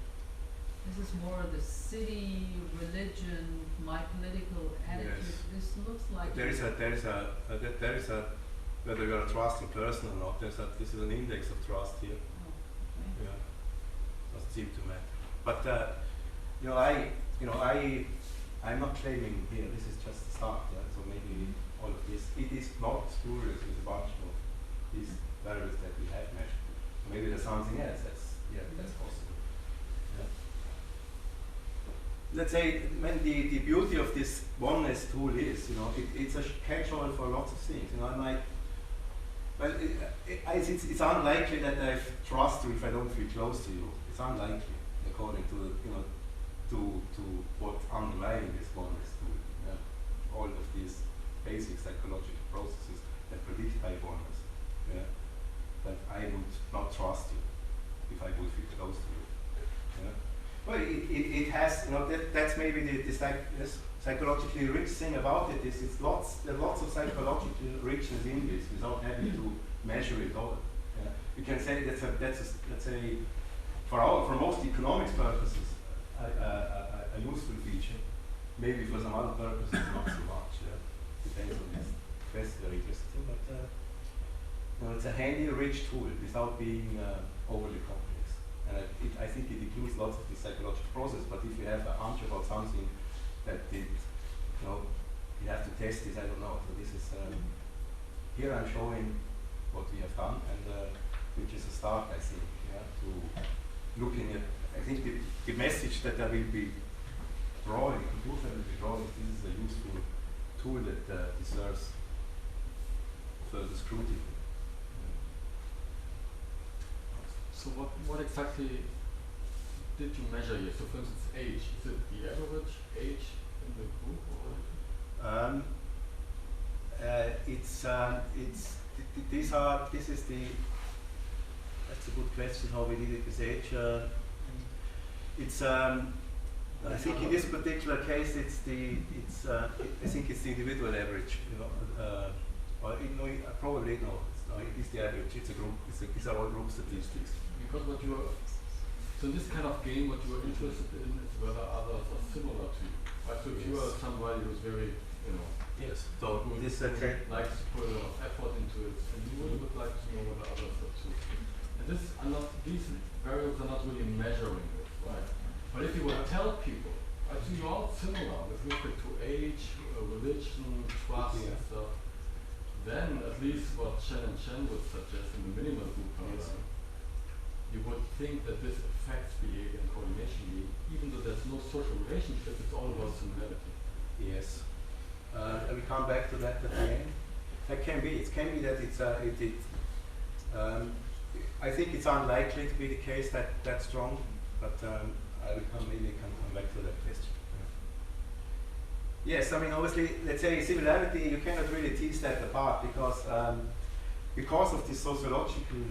This is more the city, religion, my political attitude. Yes. This looks like there is a whether you are a trusting person or not. This is an index of trust here. Oh, okay. Doesn't seem to matter. But I'm not claiming here. This is just the start. So maybe all of this. It is not spurious with a bunch of these variables that we have measured. Maybe there's something else. That's possible. Let's say when the beauty of this oneness tool is, it's a catch-all for lots of things. It's unlikely that I trust you if I don't feel close to you. It's unlikely, according to to what underlying this bonus to all of these basic psychological processes that predict high bonus. Yeah, that I would not trust you if I would feel close to you. Yeah. Well, it has, that's maybe the psychologically rich thing about it is there are lots of psychological richness in this without having to measure it all. Yeah. You can say that's a for most economics purposes a useful feature. Maybe for some other purposes not so much. Depends on this. That's very interesting, but it's a handy, rich tool without being overly complex. And I think it includes lots of the psychological process. But if you have a hunch about something that you have to test this. I don't know. So this is here I'm showing what we have done, and which is a start, I think, to looking at. I think the message that I will be drawing, the conclusion I will be drawing, this is a useful tool that deserves further scrutiny. So what exactly did you measure here? So for instance, age. Is it the average age in the group? Or? That's a good question how we did it with age. I think in this particular case I think it's the individual average, probably no, it is the average, it's a group, these are all group statistics. Because so in this kind of game, what you are interested in is whether others are similar to you. Right? So if you are somebody who's very, yes. So this likes to put a lot of effort into it, and you would like to know whether others are too. And these variables are not really measuring this, right? But if you would tell people, right, so you're all similar with respect to age, religion, trust, and stuff, then at least what Chen and Chen would suggest in the minimal group paradigm, you would think that this affects behavior and coordination, even though there's no social relationship, it's all about similarity. Yes. We come back to that at the end. That can be. It can be that it's I think it's unlikely to be the case that strong, but maybe can come back to that question. Yes, I mean obviously, let's say similarity, you cannot really tease that apart because of this sociological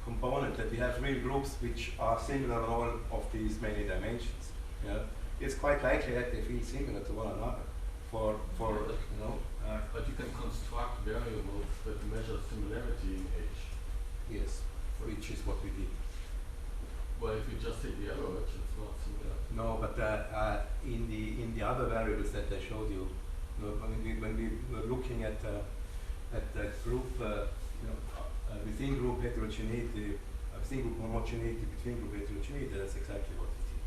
component that we have real groups which are similar on all of these many dimensions. Yeah, it's quite likely that they feel similar to one another. But you can construct variables that measure similarity in age. Yes, which is what we did. Well, if you just take the average, it's not similar. No, but in the other variables that I showed you, when we were looking at the group, within group heterogeneity, within group homogeneity, between group heterogeneity, that's exactly what we did.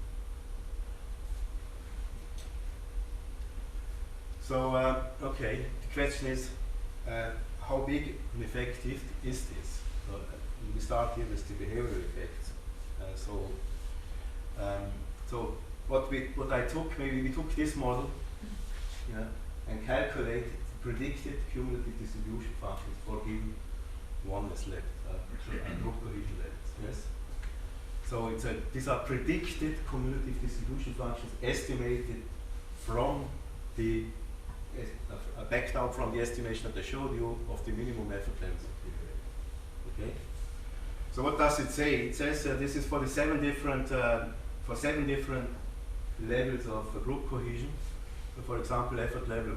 So, okay, the question is, how big and effective is this? So, we start here with the behavioral effects. So what I took, maybe we took this model, and calculated predicted cumulative distribution functions for given oneness level, group cohesion levels. Yes. So these are predicted cumulative distribution functions estimated from the backed out from the estimation that I showed you of the minimum effort levels of the array. Okay. So what does it say? It says this is for the seven different levels of group cohesion. So for example, effort level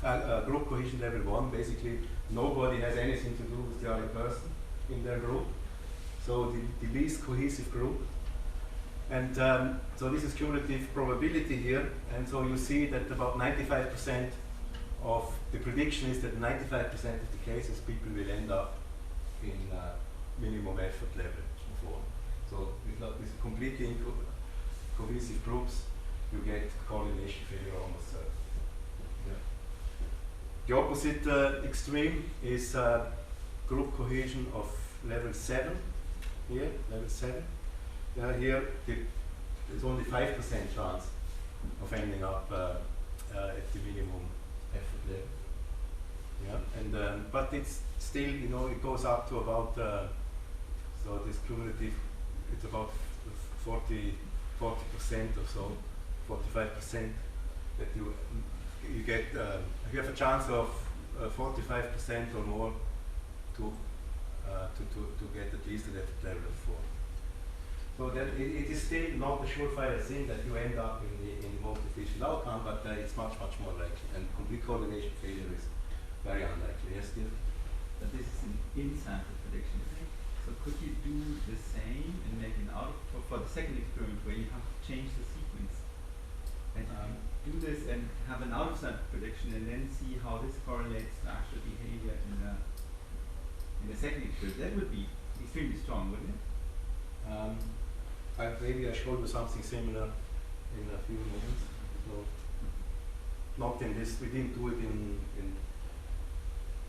1, group cohesion level 1. Basically, nobody has anything to do with the other person in their group. So the least cohesive group. And so this is cumulative probability here. And so you see that about 95% of the prediction is that 95% of the cases people will end up in minimum effort level of 1. So with completely cohesive groups, you get coordination failure almost certain. Yeah. The opposite extreme is group cohesion of level 7. Here, level 7. Here, there's only 5% chance of ending up at the minimum effort level. Yeah, and but it's still, it goes up to about so this cumulative, it's about 40 40% or so, 45%, that you get you have a chance of 45% or more to get at least at the level of 4. So that it is still not a surefire thing that you end up in the most efficient outcome, but it's much more likely. And complete coordination failure is very unlikely. Yes, Steve? But this is an in-sample prediction. So could you do the same and make an for the second experiment where you have to change the sequence? And do this and have an out-of-sample prediction and then see how this correlates to actual behavior in the second experiment. That would be extremely strong, wouldn't it? Maybe I showed you something similar in a few moments. So not in this, we didn't do it in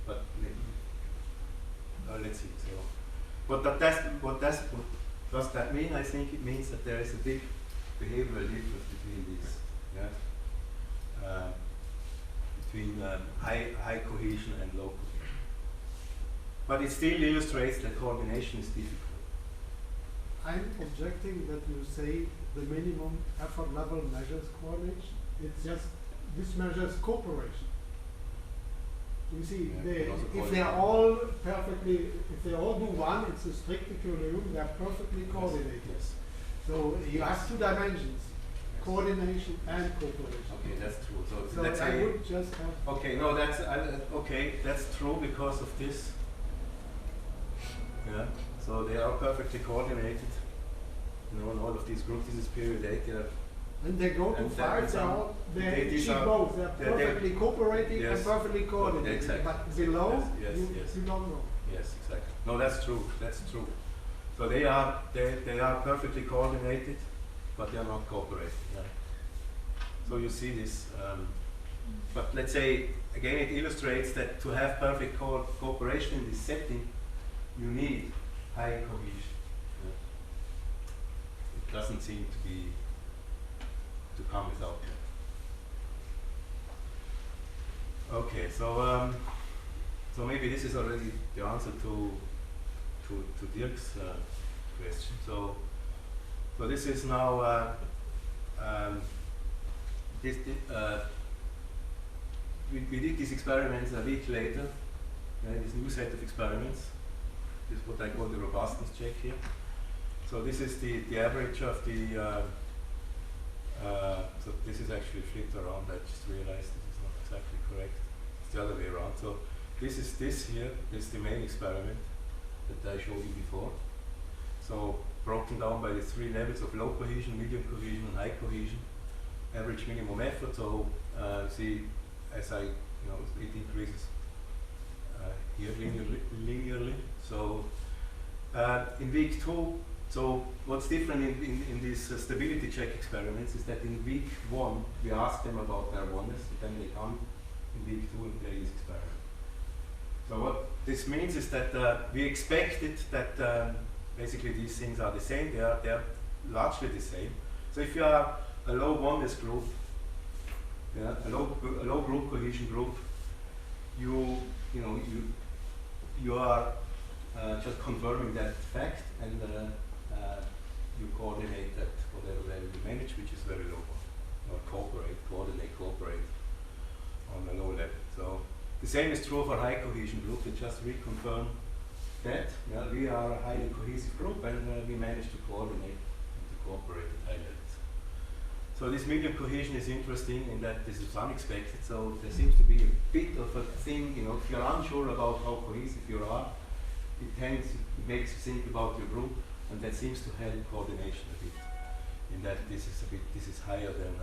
but let's see. So what does that mean? I think it means that there is a big behavioral difference between these, between high cohesion and low cohesion. But it still illustrates that coordination is difficult. I'm objecting that you say the minimum effort level measures coordination. It's just, this measures cooperation. You see, if they are all perfectly, if they all do one, it's a strict equilibrium, they are perfectly coordinated. Yes. So you have 2 dimensions, coordination and cooperation. Okay, that's true. So let's I say would just have. okay, no, that's okay. That's true because of this. Yeah. So they are perfectly coordinated. You know, in all of these groups. This is period 8. They are, And they go to and 5, they these achieve are- both. They're they- perfectly cooperating yes, and perfectly coordinated. exactly. But below, Yes, you, yes. you don't know. yes, exactly. No, that's true. That's true. So they are perfectly coordinated, but they are not cooperating. Yeah. So you see this. But let's say again, it illustrates that to have perfect cooperation in this setting, you need high cohesion. Yeah. It doesn't seem to come without that. Okay, so so maybe this is already the answer to Dirk's question. So this is now we did these experiments a week later. This new set of experiments. This is what I call the robustness check here. So this is the average of the. So this is actually flipped around. I just realized this is not exactly correct. It's the other way around. So this is this here. This is the main experiment that I showed you before. So broken down by the 3 levels of low cohesion, medium cohesion, and high cohesion. Average minimum effort. So see, as it increases here linearly. So in week 2. So what's different in these stability check experiments is that in week 1 we ask them about their oneness, and then they come in week 2 and play this experiment. So what this means is that we expected that basically these things are the same. They are largely the same. So if you are a low oneness group, a low group cohesion group, you are just confirming that fact, and you coordinate at whatever level you manage, which is very low, or cooperate on a low level. So the same is true for high cohesion group. We just reconfirm that we are a highly cohesive group, and we manage to coordinate and to cooperate at high levels. So this medium cohesion is interesting in that this is unexpected. So there seems to be a bit of a thing, if you're unsure about how cohesive you are, it makes you think about your group, and that seems to help coordination a bit. In that this is higher than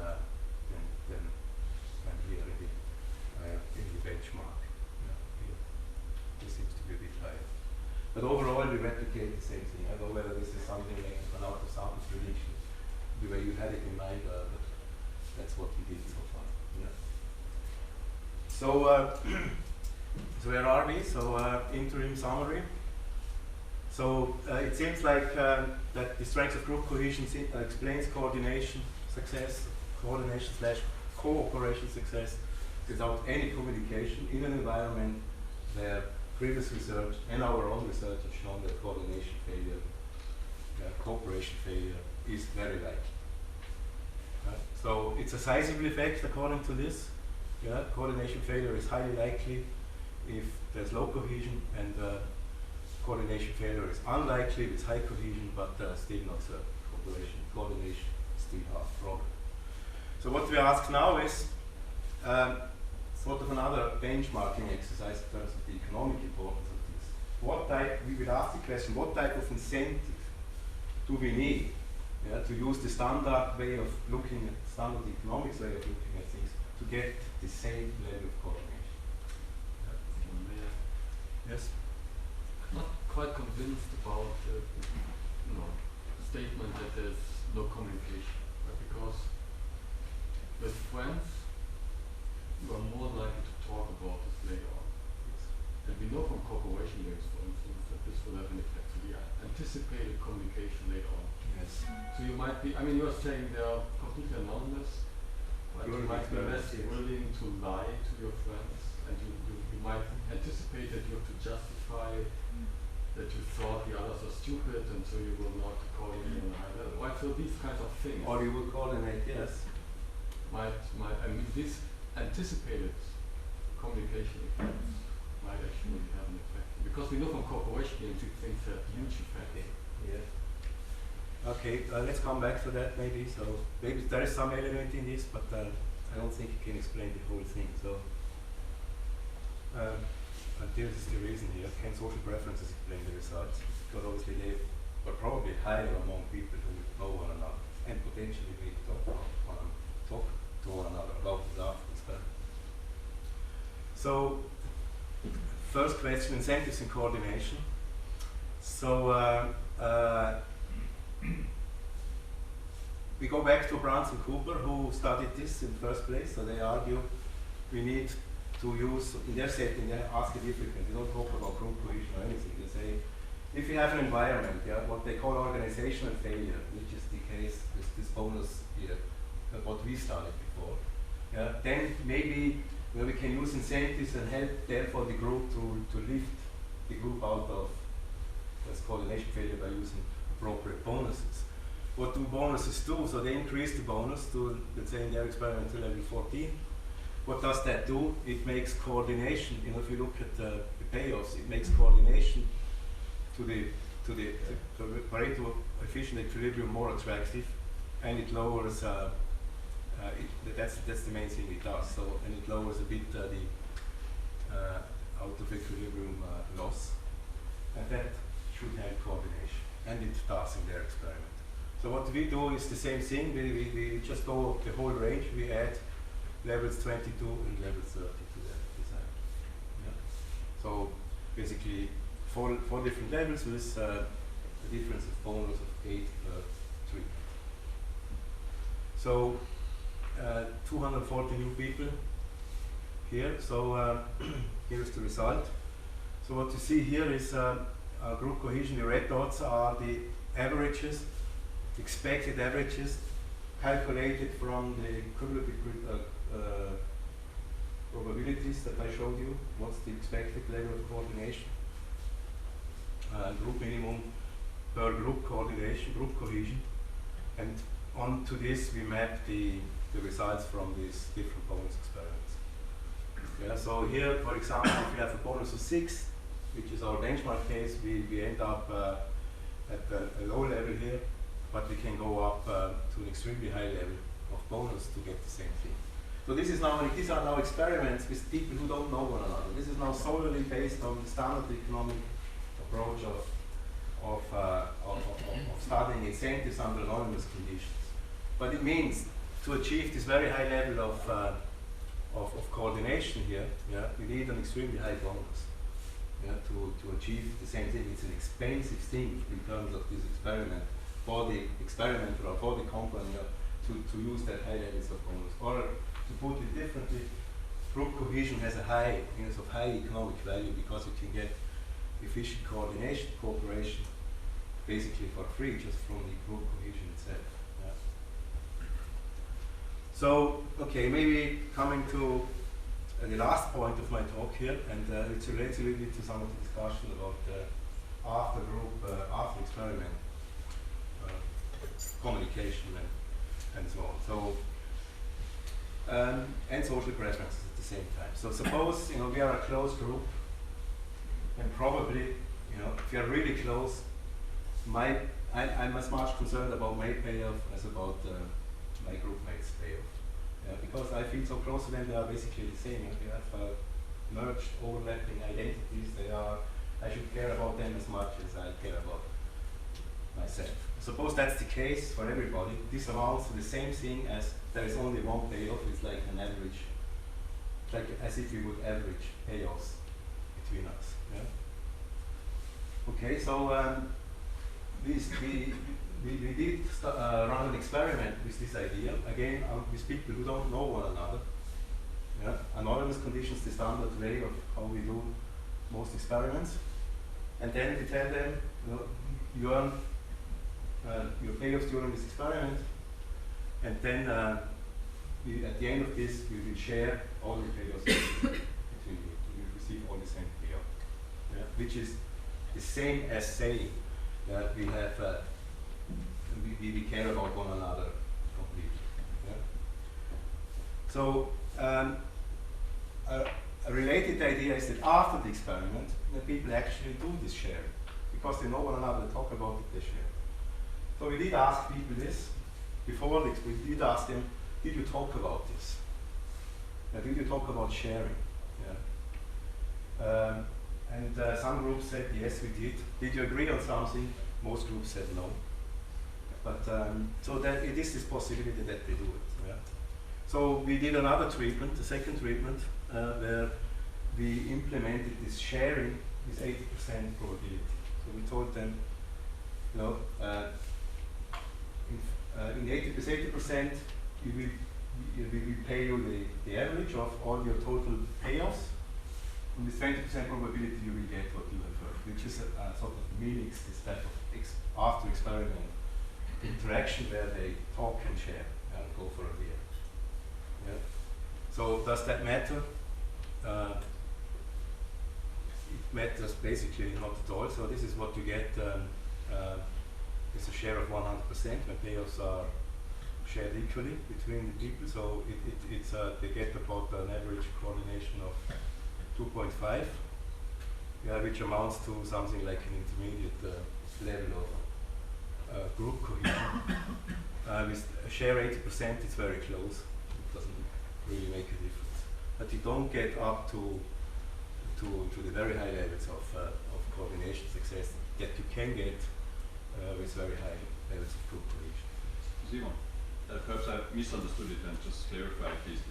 here in the benchmark. Here. This seems to be a bit higher. But overall, we replicate the same thing. I don't know whether this is something like an out-of-sample prediction, the way you had it in mind, but that's what we did so far. Yeah. So, so where are we? So interim summary. So it seems like that the strength of group cohesion explains coordination / cooperation success without any communication in an environment where previous research and our own research have shown that coordination failure, cooperation failure is very likely. So it's a sizable effect according to this. Yeah, coordination failure is highly likely if there's low cohesion, and coordination failure is unlikely with high cohesion, but still not coordination still half problem. So what we ask now is sort of another benchmarking exercise in terms of the economic importance of this. What type, we will ask the question, what type of incentive do we need, yeah, to use the standard way of looking at, standard economics way of looking at things, to get the same level of coordination? Yes? I'm not quite convinced about the statement that there's no communication, right? Because with friends, you are more likely to talk about this later on. And we know from cooperation games, for instance, that this will have an effect. So the anticipated communication later on. Yes. So you might be, I mean, you're saying they are completely anonymous, but you might be less willing to lie to your friends, and you might anticipate that you have to justify that you thought the others are stupid, and so you will not coordinate on a high level. Right? So these kinds of things. Or you will coordinate, yes. Might, I mean, these anticipated communication effects might actually have an effect. Because we know from cooperation games these things have huge effects. Yeah. Okay, let's come back to that maybe. So maybe there is some element in this, but I don't think you can explain the whole thing. So and this is the reason here. Can social preferences explain the results? Because obviously they were probably higher among people who know one another and potentially may talk to one another about it afterwards. So first question, incentives and coordination. So we go back to Brans and Cooper, who studied this in the first place. So they argue we need to use, in their setting, they ask it differently. They don't talk about group cohesion or anything. They say, if you have an environment, yeah, what they call organizational failure, which is the case with this bonus here, what we studied before, yeah, then maybe we can use incentives and help, therefore, the group to lift the group out of this coordination failure by using appropriate bonuses. What do bonuses do? So they increase the bonus to, let's say, in their experiment to level 14. What does that do? It makes coordination, you know, if you look at the payoffs, it makes coordination to the Pareto efficient equilibrium more attractive, and it lowers, that's the main thing it does. So, and it lowers a bit the out of equilibrium loss, and that should help coordination, and it does in their experiment. So what we do is the same thing. We just go the whole range. We add levels 22 and level 30 to that design. Yeah. So basically, four different levels with a difference of bonus of 8 3. So 240 new people here. So here is the result. So what you see here is group cohesion. The red dots are the averages, expected averages, calculated from the cumulative probabilities that I showed you. What's the expected level of coordination? Group minimum per group coordination, group cohesion. And onto this we map the results from these different bonus experiments. Yeah, so here, for example, if we have a bonus of 6, which is our benchmark case, we end up at a low level here, but we can go up to an extremely high level of bonus to get the same thing. So these are now experiments with people who don't know one another. This is now solely based on the standard economic approach of studying incentives under anonymous conditions. But it means to achieve this very high level of coordination here, yeah, we need an extremely high bonus, yeah, to achieve the same thing. It's an expensive thing in terms of this experiment for the experimenter or for the company, to use that high levels of bonus. Or to put it differently, group cohesion has a high economic value because you can get efficient coordination, cooperation, basically for free, just from the group cohesion itself. Yeah. So, okay, maybe coming to the last point of my talk here, and it's related a little bit to some of the discussion about after group, after experiment communication and so on. So and social preferences at the same time. So suppose we are a close group, and probably if we are really close, I'm as much concerned about my payoff as about my group mates' payoff. Because I feel so close to them, they are basically the same. They have merged, overlapping identities. I should care about them as much as I care about myself. Suppose that's the case for everybody. This amounts to the same thing as there is only one payoff. It's like an average. It's like as if we would average payoffs between us. Yeah? Okay, so we did run an experiment with this idea, again with people who don't know one another. Yeah? Anonymous conditions, the standard way of how we do most experiments. And then we tell them, you earn your payoffs during this experiment, and then at the end of this, we will share all the payoffs between you. You will receive all the same payoff, which is the same as saying that we have we care about one another completely. Yeah? So a related idea is that after the experiment, people actually do this sharing because they know one another, they talk about it, they share. So we did ask people this before the experiment. We did ask them, did you talk about this? Did you talk about sharing? Yeah. And some groups said yes, we did. Did you agree on something? Most groups said no. But so that it is this possibility that they do it. Yeah. So we did another treatment, a second treatment, where we implemented this sharing with 80% probability. So we told them, in 80%, we will pay you the average of all your total payoffs. And with 20% probability, you will get what you have heard, which is a sort of mimics this type of after experiment interaction where they talk and share and go for a beer. Yeah. So does that matter? It matters basically not at all. So this is what you get. It's a share of 100% when payoffs are shared equally between the people. So they get about an average coordination of 2.5, which amounts to something like an intermediate level of group cohesion. With a share 80%, it's very close. It doesn't really make a difference. But you don't get up to the very high levels of coordination success that you can get with very high levels of group cohesion. Simon, perhaps I misunderstood it and just clarify please.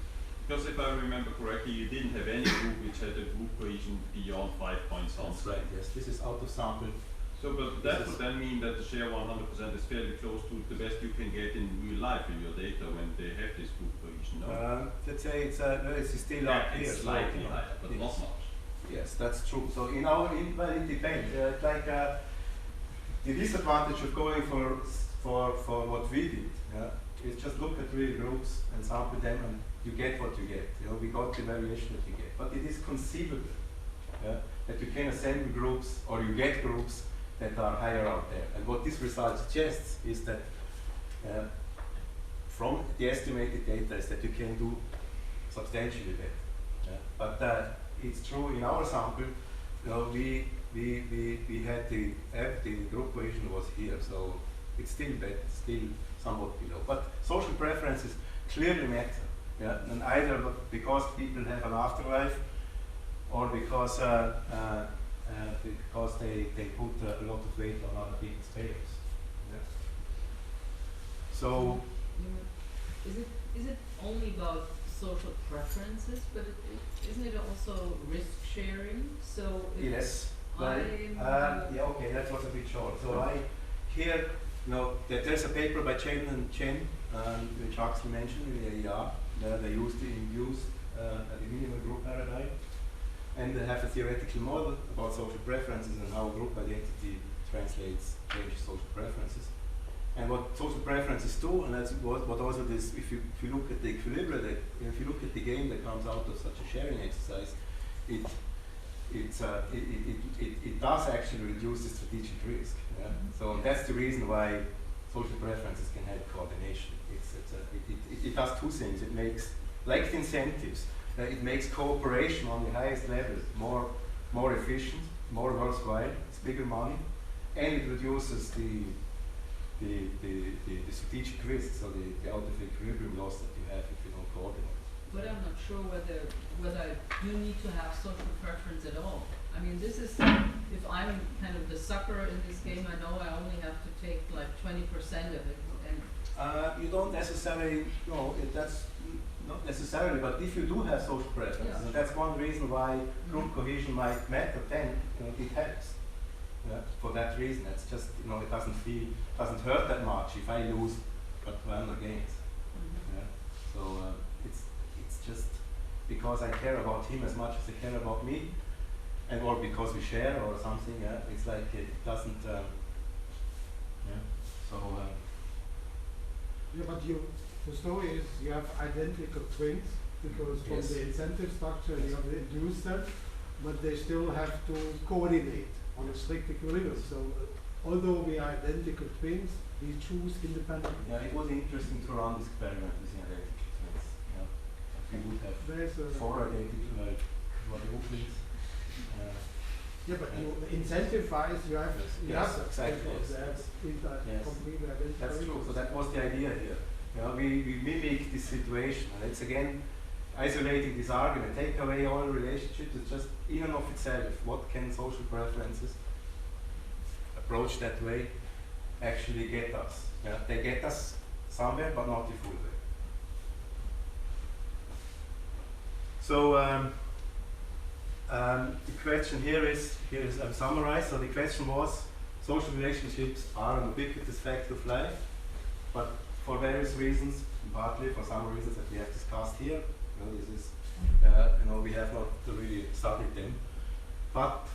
Because if I remember correctly, you didn't have any group which had a group cohesion beyond 5 points on. That's right, yes. This is out of sample. So, but that would then mean that the share 100% is fairly close to the best you can get in real life in your data when they have this group cohesion, no? Let's say it's still up here. It's slightly higher, but yes. not much. Yes, that's true. So it depends. Like the disadvantage of going for what we did, is just look at real groups and sample them, and you get what you get. We got the variation that we get. But it is conceivable that you can assemble groups, or you get groups that are higher out there. And what this result suggests is that from the estimated data is that you can do substantially better. But it's true in our sample, we had the group cohesion was here, so it's still better, still somewhat below. But social preferences clearly matter. And either because people have an afterlife, or because they put a lot of weight on other people's payoffs. So, is it only about social preferences, but isn't it also risk sharing? So if yes. Okay, that was a bit short. So here, that there's a paper by Chen and Chen, which Huxley mentioned in the AER. They used the induced the minimal group paradigm, and they have a theoretical model about social preferences and how group identity changes social preferences. And what social preferences do, and that's what also this, if you look at the equilibrium, if you look at the game that comes out of such a sharing exercise, it does actually reduce the strategic risk. So that's the reason why social preferences can have coordination. It does two things. It makes like the incentives. It makes cooperation on the highest level more efficient, more worthwhile. It's bigger money, and it reduces the strategic risks or the out of equilibrium loss that you have if you don't coordinate. But I'm not sure whether you need to have social preference at all. I mean, this is, if I'm kind of the sucker in this game, I know I only have to take like 20% of it. And You don't necessarily, no, that's not necessarily, but if you do have social preferences, Yeah. and that's one reason why group cohesion might matter, then it helps. Yeah, for that reason, it's just, it doesn't hurt that much if I lose, but Werner gains. Yeah. So it's just because I care about him as much as I care about me, and or because we share or something. Yeah, it's like it doesn't. Yeah. So. Yeah, but the story is you have identical twins because from Yes. the incentive structure you have reduced them, but they still have to coordinate on a strict equilibrium. So although we are identical twins, we choose independently. Yeah, it was interesting to run this experiment with identical twins. Yeah. We would have There's a 4 identical quadruplets. yeah, but you incentivize you have Yes, exactly, twins, yes, they have yes. completely identical. That's true. twins. So that was the idea here. We mimic this situation, and it's again isolating this argument. Take away all relationships. It's just in and of itself. What can social preferences approached that way actually get us? Yeah, they get us somewhere, but not the full way. So the question here is summarized. So the question was: social relationships are an ubiquitous fact of life, but for various reasons, partly for some reasons that we have discussed here, this is, we have not really studied them, but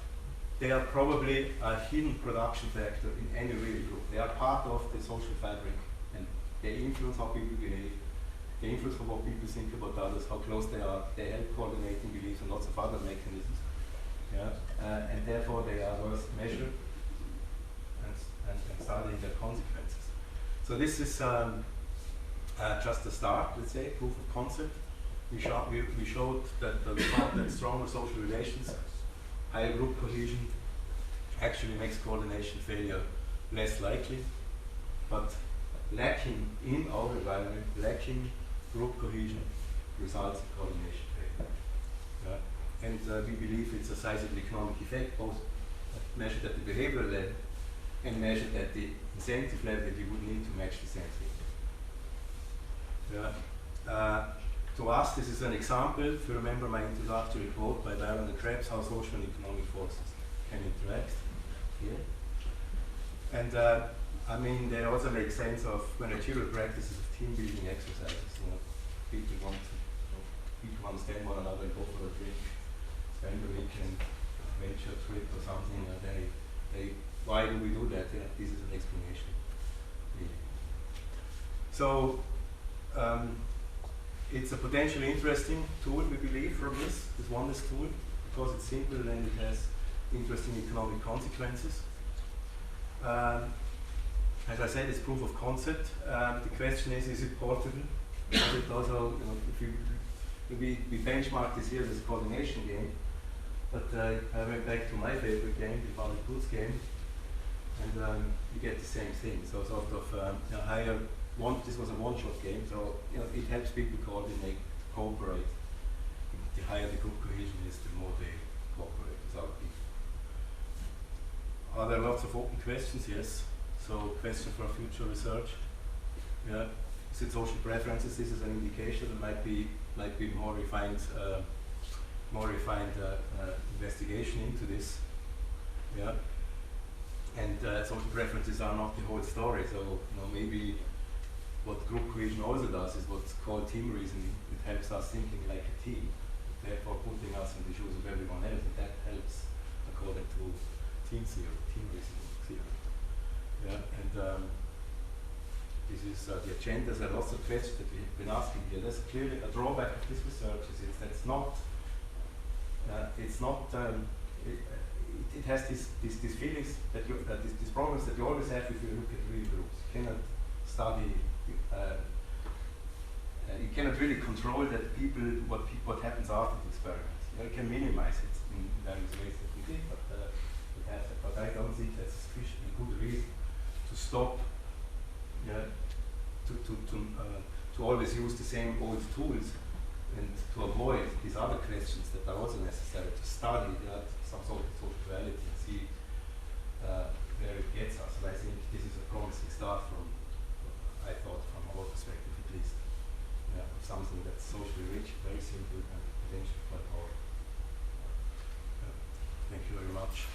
they are probably a hidden production factor in any real group. They are part of the social fabric, and they influence how people behave. They influence what people think about others, how close they are. They help coordinating beliefs and lots of other mechanisms. Yeah, and therefore they are worth measured and studying their consequences. So this is just a start, let's say, proof of concept. We showed that we found that stronger social relations, higher group cohesion, actually makes coordination failure less likely, but lacking in our environment, lacking group cohesion results in coordination failure. Yeah. And we believe it's a sizable economic effect, both measured at the behavioral level and measured at the incentive level that you would need to match the same thing. Yeah. To us, this is an example, if you remember my introductory quote by Baron and Krebs, how social and economic forces can interact here. And they also make sense of managerial practices of team building exercises. People want to, people understand one another and go for a drink, spend a weekend, venture trip or something. Why do we do that? Yeah, this is an explanation. Really. So it's a potentially interesting tool, we believe, from this oneness tool, because it's simple and it has interesting economic consequences. As I said, it's proof of concept. The question is it portable? Is it also, if we benchmark this here as a coordination game, but I went back to my favorite game, the Van Pools game, and you get the same thing. So sort of higher this was a one-shot game, so it helps people coordinate, cooperate. The higher the group cohesion is, the more they cooperate with other people. Are there lots of open questions? Yes. So question for future research. Yeah. Is it social preferences? This is an indication. There might be more refined investigation into this. Yeah. And social preferences are not the whole story. So maybe what group cohesion also does is what's called team reasoning. It helps us thinking like a team, therefore putting us in the shoes of everyone else, and that helps according to team reasoning theory. Yeah, and this is the agenda. There are lots of questions that we've been asking here. There's clearly a drawback of this research is that it has these feelings that these problems that you always have if you look at real groups. You cannot study you cannot really control that people what happens after the experiment. You can minimize it in various ways that we did, but I don't think that's a sufficiently good reason to stop. To always use the same old tools and to avoid these other questions that are also necessary to study some sort of social reality and see where it gets us. And I think this is a promising start I thought from our perspective at least, something that's socially rich, very simple, and potentially quite powerful. Thank you very much.